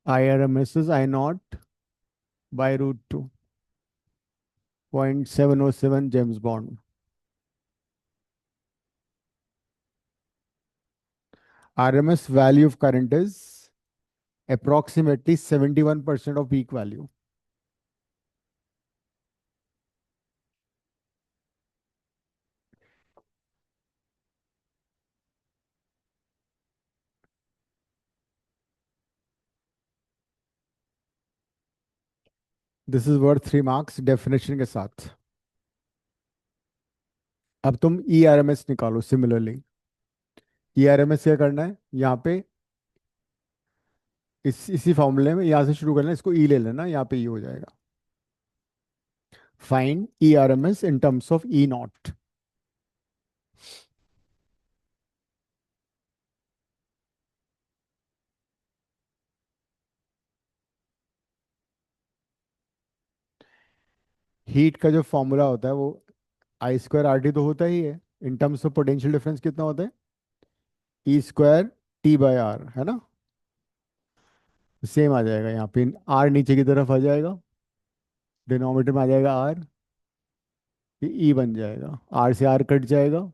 I R M S is I not by root two, 0.707 James Bond. RMS value of current is approximately 71% of peak value. This is worth 3 marks definition के साथ। अब तुम ERMS निकालो similarly. ERMS क्या करना है यहाँ पे, इसी फॉर्मूले में यहाँ से शुरू करना है, इसको E ले लेना, यहाँ पे E हो जाएगा। Find ERMS in terms of E naught। Heat का जो फॉर्मूला होता है वो आई स्क्वायर आर टी तो होता ही है, in terms of potential difference कितना होता है, E square T bye are, है ना। सेम आ जाएगा यहाँ पे, आर नीचे की तरफ आ जाएगा, डिनोमिनेटर में आ जाएगा आर, ये ई बन जाएगा, आर से आर कट जाएगा,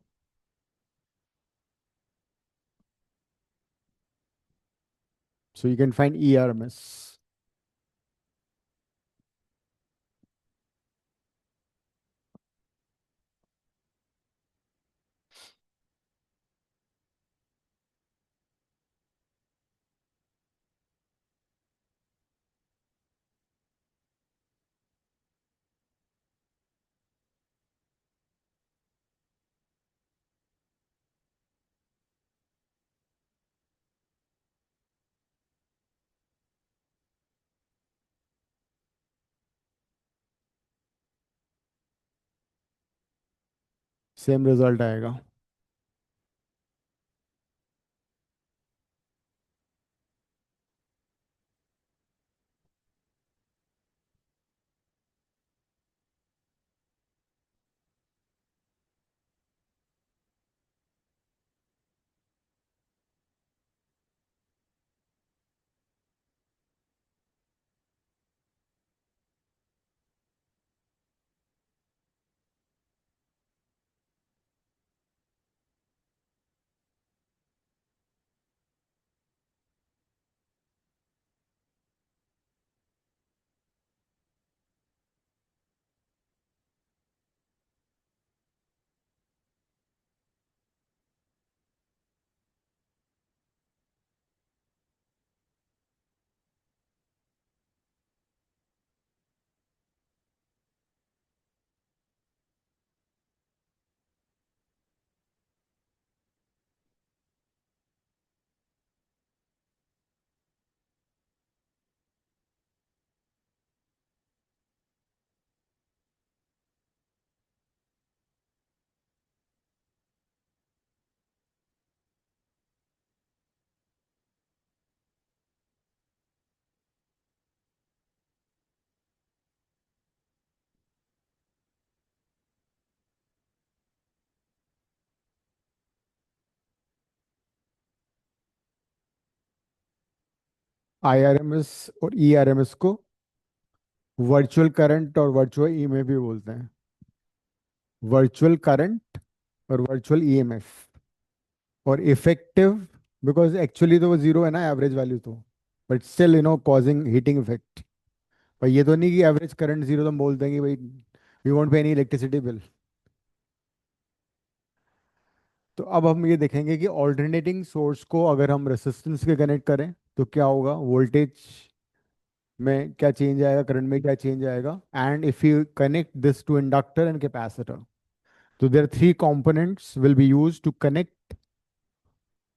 so you can find E R M S. Same result आएगा। आई आर एम एस और ई आर एम एस को वर्चुअल करंट और वर्चुअल ई में भी बोलते हैं, वर्चुअल करंट और वर्चुअल ईएमएफ। और इफेक्टिव, बिकॉज एक्चुअली तो वो जीरो है ना एवरेज वैल्यू तो, but still causing heating effect. पर ये तो नहीं कि एवरेज करंट जीरो, तो हम बोल देंगे भाई वी वॉन्ट पे एनी इलेक्ट्रिसिटी बिल। तो अब हम ये देखेंगे कि ऑल्टरनेटिंग सोर्स को अगर हम रेसिस्टेंस के कनेक्ट करें तो क्या होगा, वोल्टेज में क्या चेंज आएगा, करंट में क्या चेंज आएगा। And if you connect this to inductor and capacitor, तो there three components will be used to connect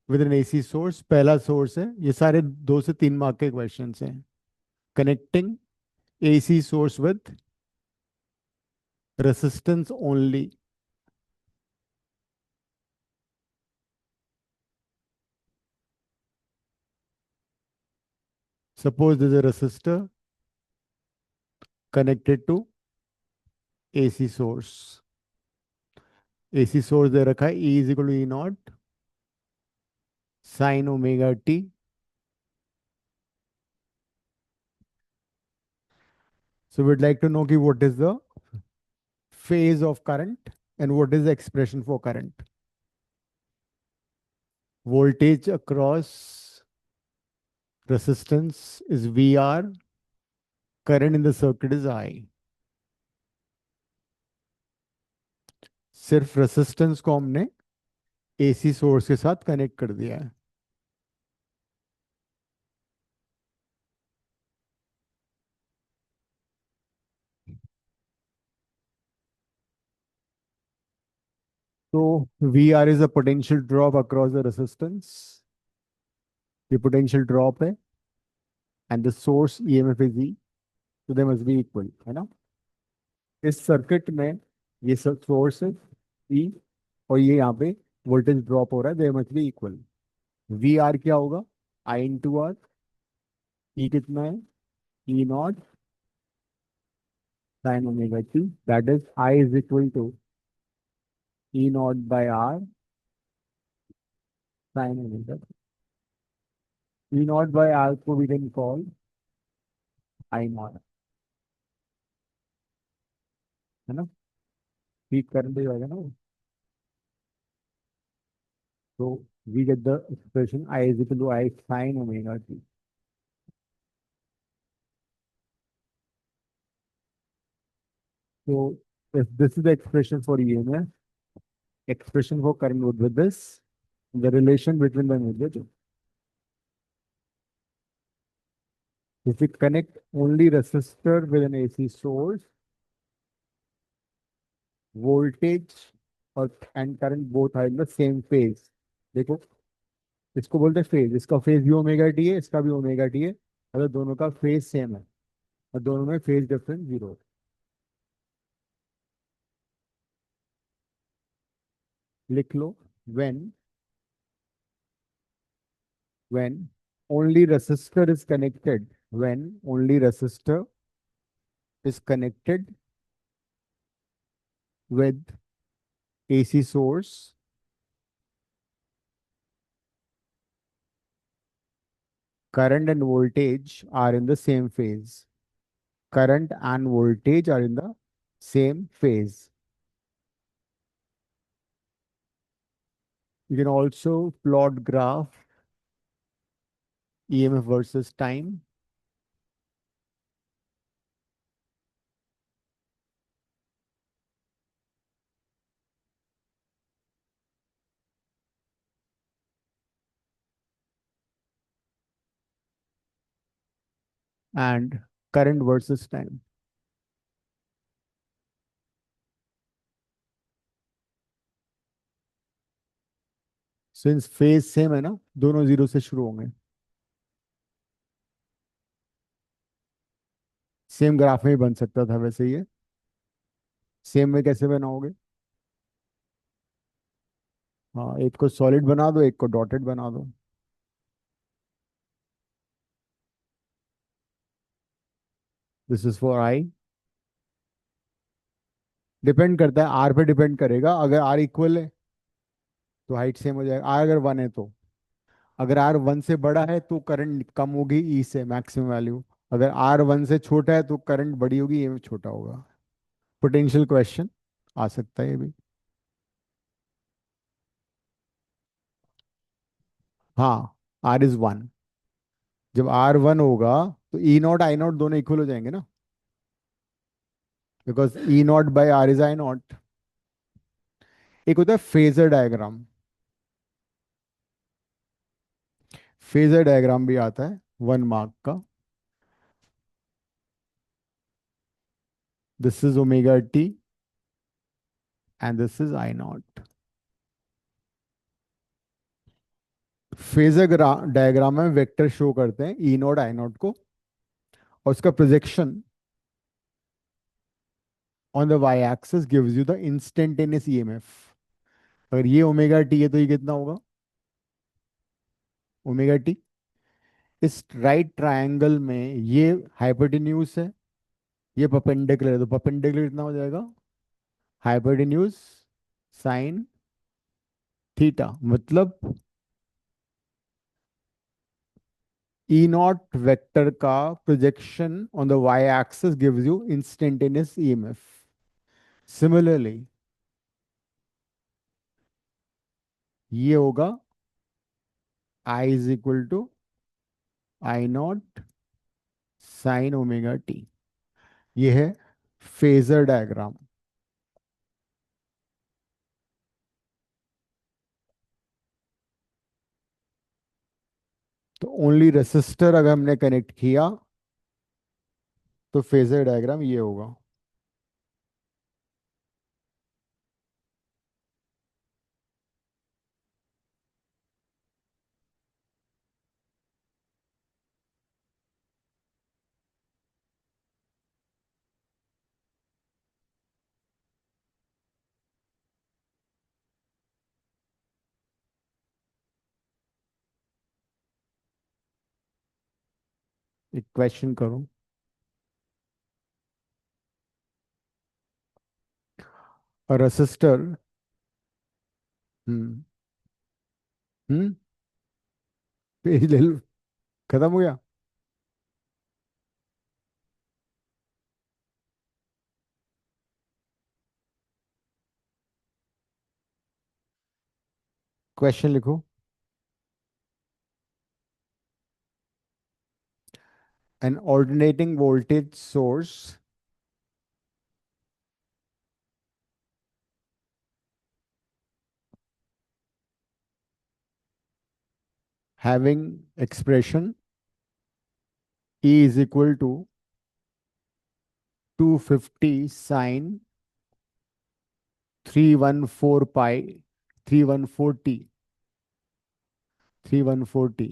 with an AC source. पहला सोर्स है, ये सारे 2 से 3 मार्क के क्वेश्चन हैं, connecting AC source with resistance only. Suppose there's a resistor connected to AC source. AC source दे रखा है E is equal to E naught sin omega t. So we'd like to know कि what is the phase of current and what is the expression for current. Voltage across resistance is VR. Current in the circuit is I. सिर्फ resistance को हमने AC source के साथ connect कर दिया है। तो VR is a potential drop across the resistance. ये potential drop है and the source EMF is E, so they must be equal, है ना। इस सर्किट में ये सोर्स है E और ये यहाँ पे वोल्टेज ड्रॉप हो रहा है, they must be equal. V R क्या होगा, आई इंटू आर। ई कितना है, E naught sine omega T, that is I is equal to E naught by R sine omega. E naught by R को we can call I naught, है ना। ठीक करने जाएगा ना, तो we get the expression I is equal to I sine omega T. So if this is the expression for EMF, expression for current would be this, the relation between them is the. If we connect only resistor with an AC source, voltage और and current both are in the same phase. देखो, इसको बोलते हैं phase, इसका phase भी omega T है, इसका भी ओमेगा टी है। अगर दोनों का फेज सेम है और दोनों में फेज डिफरेंस जीरो है, लिख लो। when when only resistor is connected, when only resistor is connected with AC source, current and voltage are in the same phase. Current and voltage are in the same phase. You can also plot graph EMF versus time. And current versus time. Since phase same है ना, दोनों zero से शुरू होंगे। Same graph में ही बन सकता था वैसे ये, सेम में कैसे बनाओगे। हाँ, एक को सॉलिड बना दो, एक को डॉटेड बना दो। This is for I. Depend करता है, आर पे डिपेंड करेगा। अगर आर इक्वल है तो हाइट सेम हो जाएगा, आर अगर 1 है तो। अगर आर 1 से बड़ा है तो करंट कम होगी ई से, मैक्सिमम वैल्यू। अगर आर 1 से छोटा है तो करंट बड़ी होगी, ये छोटा होगा। पोटेंशियल क्वेश्चन आ सकता है ये भी। हाँ, आर इज 1, जब R1 होगा तो ई नॉट आई नॉट दोनों इक्वल हो जाएंगे ना, because E naught by R is I naught. एक होता है फेजर डायग्राम, फेजर डायग्राम भी आता है 1 मार्क का। This is omega T and this is I naught. Phasor diagram में वेक्टर शो करते हैं ई नॉट आई नॉट को, और उसका projection on the Y axis gives you the instantaneous EMF. अगर ये ओमेगा टी है तो ये कितना होगा, ओमेगा टी। इस राइट ट्रायंगल में ये हाइपोटेन्यूज है, ये परपेंडिकुलर है, तो परपेंडिकुलर कितना हो जाएगा, हाइपोटेन्यूज साइन थीटा। मतलब ई नॉट वेक्टर का projection on the Y axis gives you instantaneous EMF. Similarly ये होगा I is equal to I not sine omega T. ये है फेजर डायग्राम। तो ओनली रेसिस्टर अगर हमने कनेक्ट किया तो फेजर डायग्राम ये होगा। एक क्वेश्चन करो। रेसिस्टर। हम्म। हम्म। पेज ले लो, खत्म हो गया। क्वेश्चन लिखो। An alternating voltage source having expression E is equal to 250 sine 314 pi 314 314t.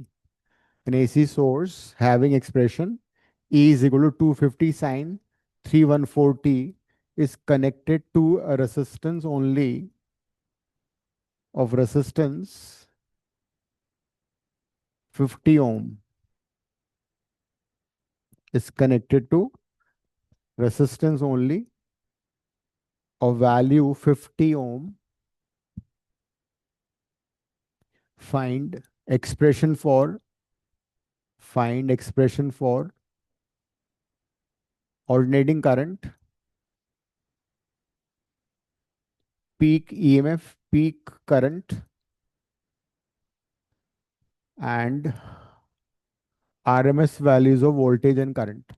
An AC source having expression E is equal to 250 sine 314t is connected to a resistance only of resistance 50 ohm, is connected to resistance only of value 50 ohm. Find expression for find expression for alternating current, peak EMF, peak current, and RMS values of voltage and current.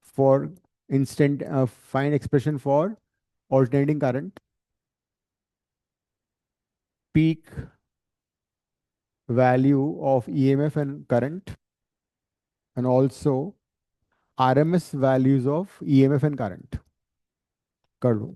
For find expression for alternating current, peak value of EMF and current, and also RMS values of EMF and current. कर लो।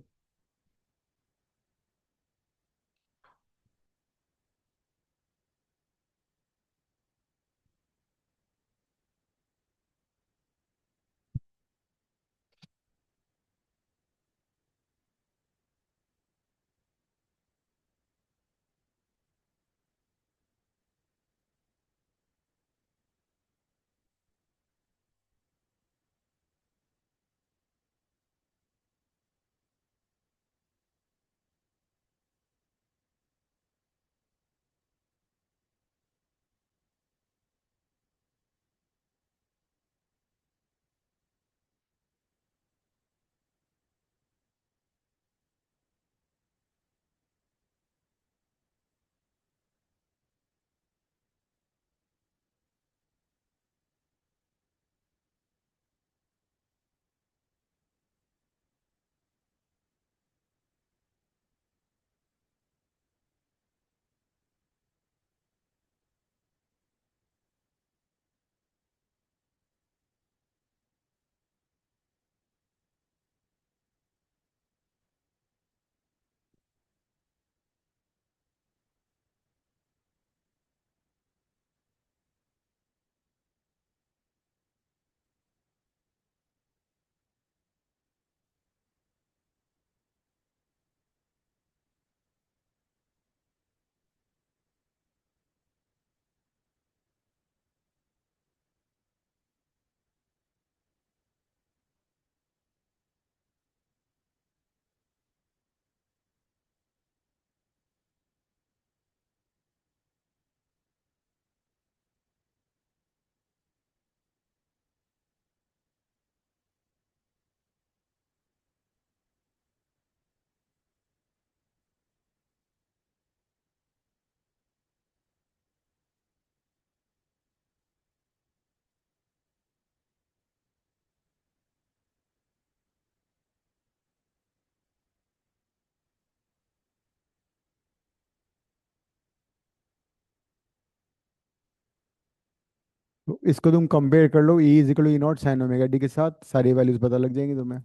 इसको तुम compare कर लो, E is equal to E naught sine omega T के साथ, सारी values पता लग जाएंगी तुम्हें।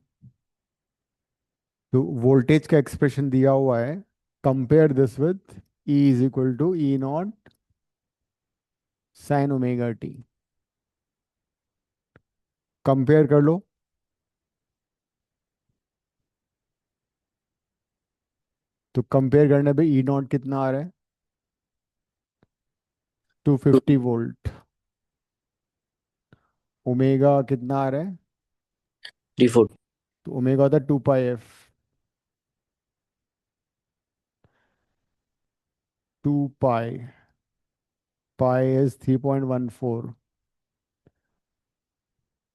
तो वोल्टेज का एक्सप्रेशन दिया हुआ है, compare this with E is equal to E naught sine omega T. Compare कर लो। तो कंपेयर करने पे ई नॉट कितना आ रहा है? 250 वोल्ट। ओमेगा कितना आ रहा है? 3 4 तो ओमेगा होता है 2 pi F. 2 pi, pi is 3.14।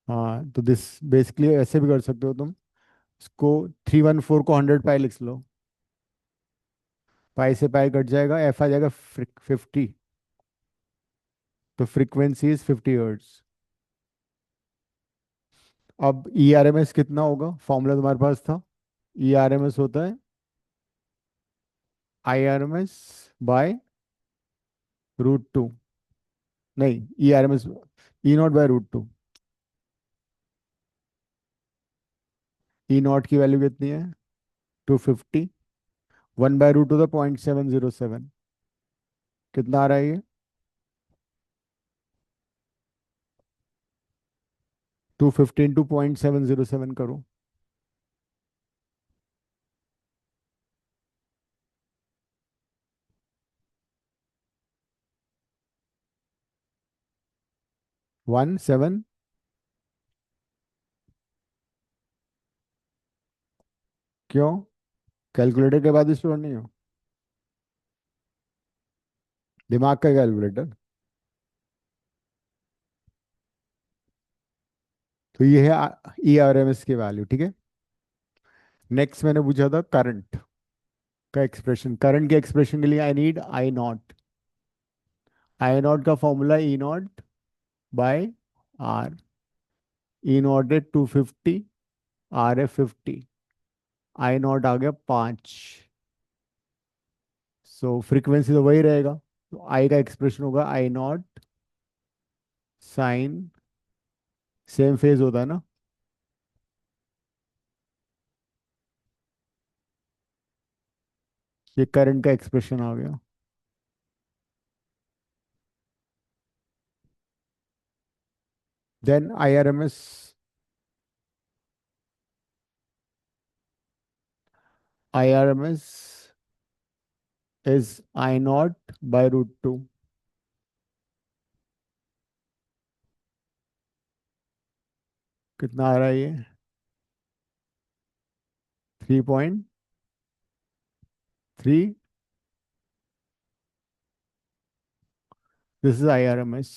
हाँ, तो दिस बेसिकली ऐसे भी कर सकते हो तुम इसको, 314 को 100 पाई लिख लो। पाई से पाई कट जाएगा, एफ आ जाएगा 50। तो फ्रीक्वेंसी इज 50 हर्ट्ज। अब ई आर एम एस कितना होगा? फॉर्मूला तुम्हारे पास था। ई आर एम एस होता है I R M S by √2। नहीं, E R M S, E naught by √2। E naught की वैल्यू कितनी है? 250। 1/√2 तो 0.707। कितना आ रहा है ये? 250 इंटू 0.707 करो। 17। क्यों? कैलकुलेटर के बाद स्टोर नहीं हो? दिमाग का कैलकुलेटर। तो ये है ई आर एम एस की वैल्यू, ठीक है। नेक्स्ट मैंने पूछा था करंट का एक्सप्रेशन। करंट के एक्सप्रेशन के लिए I need I naught. I naught का formula E naught by R. E naught है 250, आर है 50, आई नॉट आ गया 5। सो फ्रीक्वेंसी तो वही रहेगा, तो आई का एक्सप्रेशन होगा I not sine, same phase होता है ना। ये करंट का एक्सप्रेशन आ गया। Then I R M S, I R M S is I not by √2। कितना आ रहा है ये? 3.3। This is I R M S.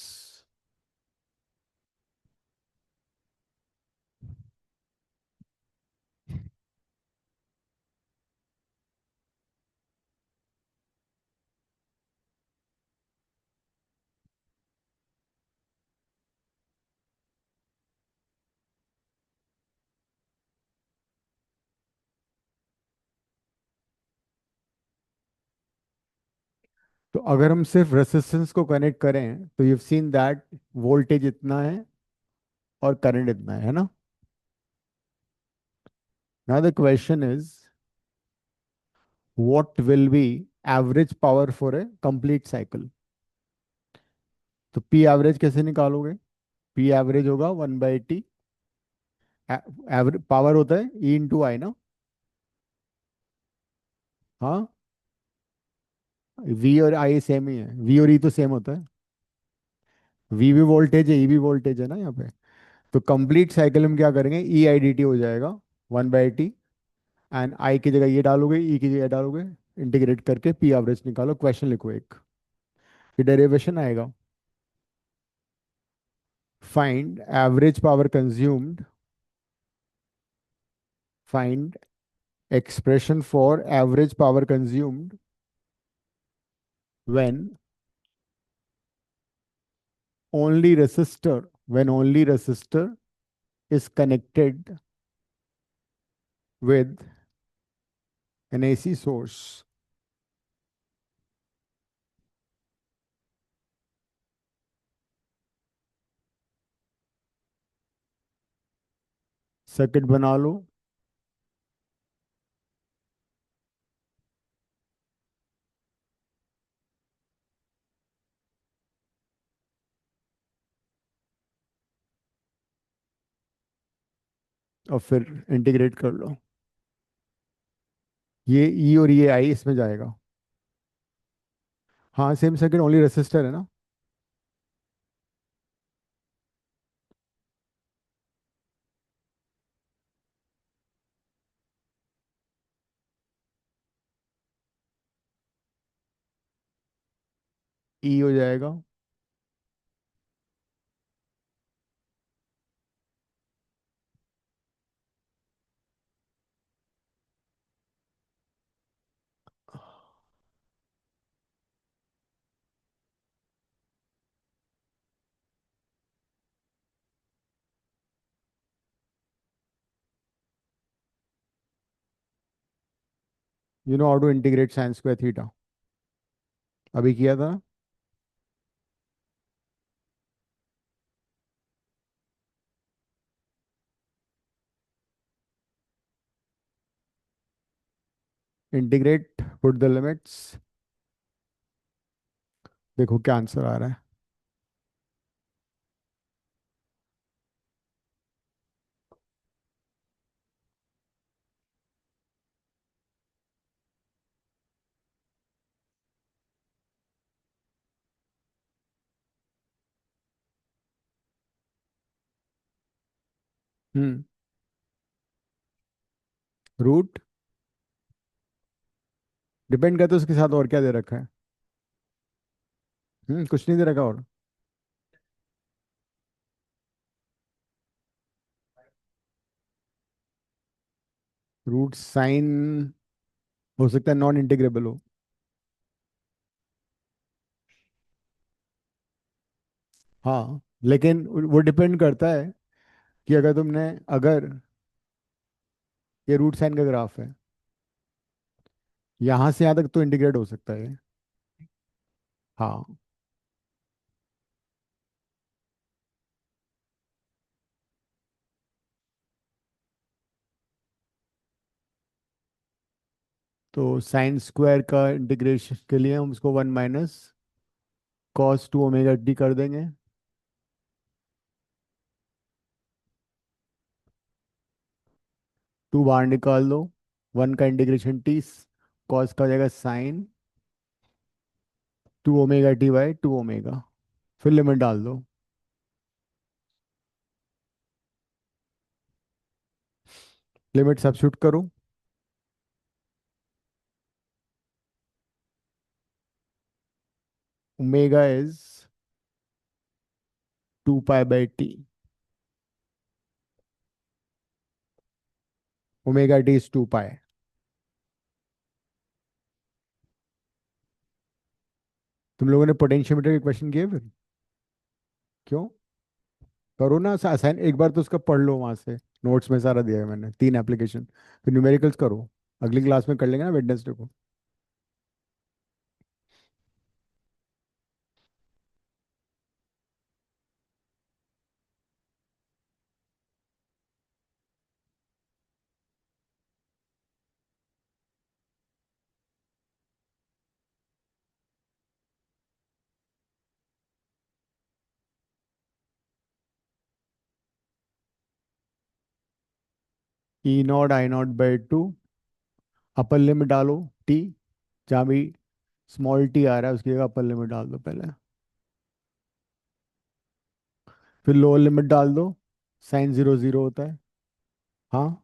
तो अगर हम सिर्फ रेसिस्टेंस को कनेक्ट करें तो यू सीन दैट वोल्टेज इतना है और करंट इतना है ना। Now the question is what will B average power for a complete cycle. तो पी एवरेज कैसे निकालोगे? पी एवरेज होगा 1/T। एवरेज पावर होता है ई इंटू आई ना। हाँ, वी और आई सेम ही है, वी और ई तो सेम होता है। वी भी वोल्टेज है, ई भी वोल्टेज है ना यहाँ पे। तो कंप्लीट साइकिल में क्या करेंगे, ई आई डी टी हो जाएगा 1/T। एंड आई की जगह ये डालोगे, ई की जगह डालोगे, इंटीग्रेट करके पी एवरेज निकालो। क्वेश्चन लिखो एक, ये डेरिवेशन आएगा। Find average power consumed, find expression for average power consumed when only resistor is connected with an AC source. Circuit बना लो। और फिर इंटीग्रेट कर लो। ये ई और ये आई इसमें जाएगा। हाँ सेम सर्किट, ओनली रेसिस्टर है ना। ई हो जाएगा। You know how to integrate sine square theta, अभी किया था। Integrate, put the limits. देखो क्या आंसर आ रहा है। हम्म। रूट डिपेंड करता है उसके साथ और क्या दे रखा है। कुछ नहीं दे रखा और। रूट साइन हो सकता है नॉन इंटीग्रेबल हो। हाँ लेकिन वो डिपेंड करता है कि अगर ये रूट साइन का ग्राफ है, यहाँ से यहाँ तक तो इंटीग्रेट हो सकता है। हाँ। तो साइन स्क्वायर का इंटीग्रेशन के लिए हम उसको 1 - cos 2 ओमेगा टी कर देंगे। 2 बाहर निकाल दो। 1 का इंटीग्रेशन टी, कॉस का हो जाएगा sin 2 ओमेगा टी/2 ओमेगा। फिर लिमिट डाल दो। लिमिट सब्स्टिट्यूट करो। ओमेगा इज 2 पाई/टी। Omega T is 2 pi. तुम लोगों ने पोटेंशियोमीटर के क्वेश्चन किए फिर? क्यों? करो ना असाइन, एक बार तो उसका पढ़ लो वहां से। नोट्स में सारा दिया है मैंने, 3 एप्लीकेशन। फिर न्यूमेरिकल्स करो, अगली क्लास में कर लेंगे ना वेडनेसडे को। E0 I0/2। अपर लिमिट डालो टी, जहाँ भी स्मॉल टी आ रहा है उसकी जगह अपर लिमिट डाल दो पहले। फिर लोअर लिमिट डाल दो। sin 0 0 होता है। हाँ।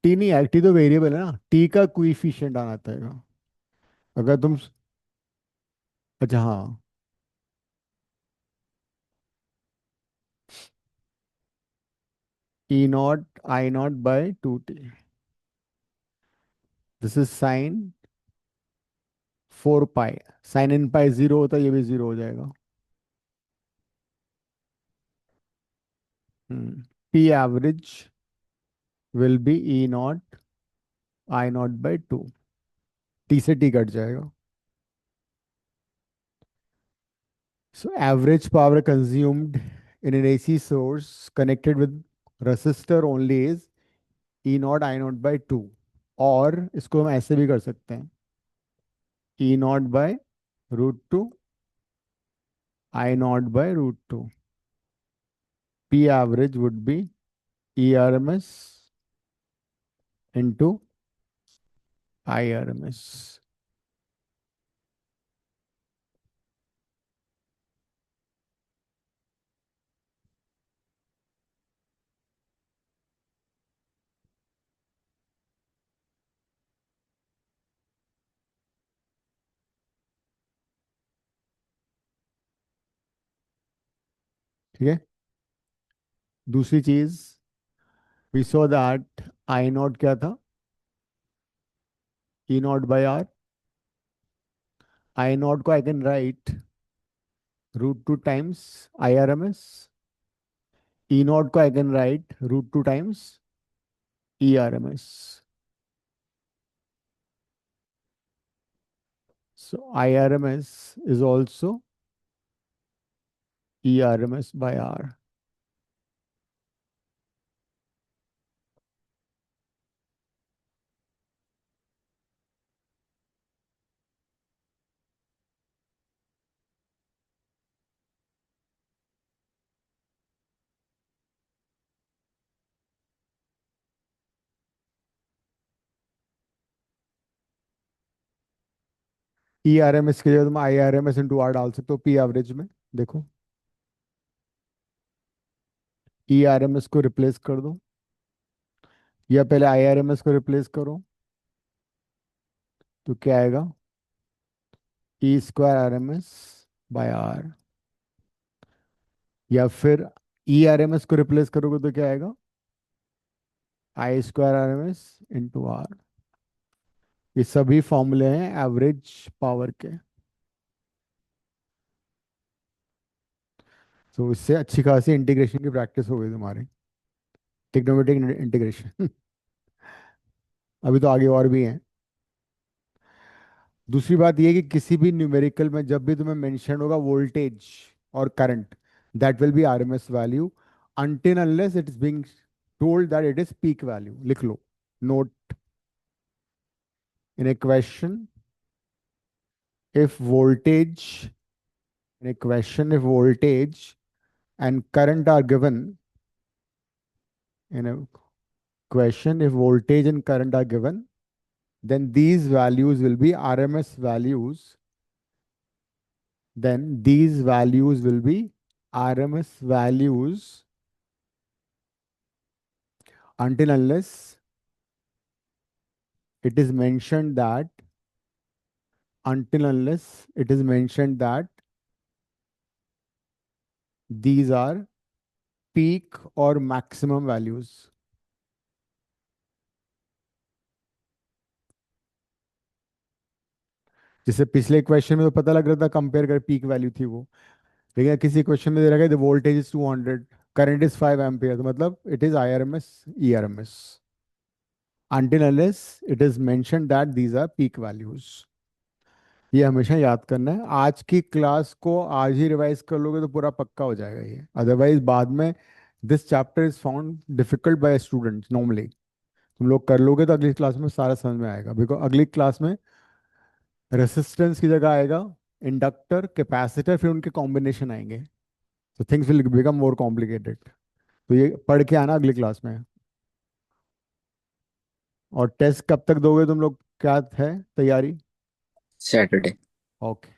टी नहीं है, टी तो वेरिएबल है ना, टी का कोइफिशिएंट आना था। अगर तुम, अच्छा हाँ। E0 I0/2t, this is sin 4 pi. sin n पाई 0 होता है, ये भी 0 हो जाएगा। P average will be E0 I0/2। T से टी कट जाएगा। So average power consumed in an AC source connected with resistor only is E not I not by two, और इसको हम ऐसे भी कर सकते हैं, E not by √2 I not by √2. P average would be ERMS into IRMS. ठीक है. दूसरी चीज, we saw that I naught क्या था, E नॉट बाय R. I नॉट को I can write √2 times IRMS. E naught को I can write √2 times ERMS. So IRMS is also ERMS by R. ERMS के लिए तुम IRMS इंटू R डाल सकते हो P एवरेज में. देखो, ERMS को रिप्लेस कर दो, या पहले IRMS को रिप्लेस करो, तो क्या आएगा, E² RMS बाय R. या फिर ERMS को रिप्लेस करोगे तो क्या आएगा, I² RMS इंटू R. ये सभी फॉर्मूले हैं एवरेज पावर के. तो इससे अच्छी खासी इंटीग्रेशन की प्रैक्टिस हो गई तुम्हारी, ट्रिग्नोमेट्रिक इंटीग्रेशन. अभी तो आगे और भी हैं. दूसरी बात ये कि किसी भी न्यूमेरिकल में जब भी तुम्हें मेंशन होगा वोल्टेज और current, that will be RMS value until unless it is being told that it is peak value. लिख लो, note in a question, if voltage and current are given, in a question if voltage and current are given, then these values will be RMS values. Then these values will be RMS values until unless it is mentioned that these are peak or maximum values. जैसे पिछले question में तो पता लग रहा था compare कर peak value थी वो, लेकिन किसी क्वेश्चन में दे रखा है the voltage is 200, current is 5 ampere, तो मतलब it is IRMS ERMS until unless it is mentioned that these are peak values. ये हमेशा याद करना है. आज की क्लास को आज ही रिवाइज कर लोगे तो पूरा पक्का हो जाएगा ये, अदरवाइज बाद में this chapter is found difficult by students normally. तुम लोग कर लोगे तो अगली क्लास में सारा समझ में आएगा, बिकॉज अगली क्लास में रेसिस्टेंस की जगह आएगा इंडक्टर, कैपेसिटर, फिर उनके कॉम्बिनेशन आएंगे, तो things will become more complicated. तो ये पढ़ के आना अगली क्लास में. और टेस्ट कब तक दोगे तुम लोग, क्या है तैयारी? Saturday. ओके.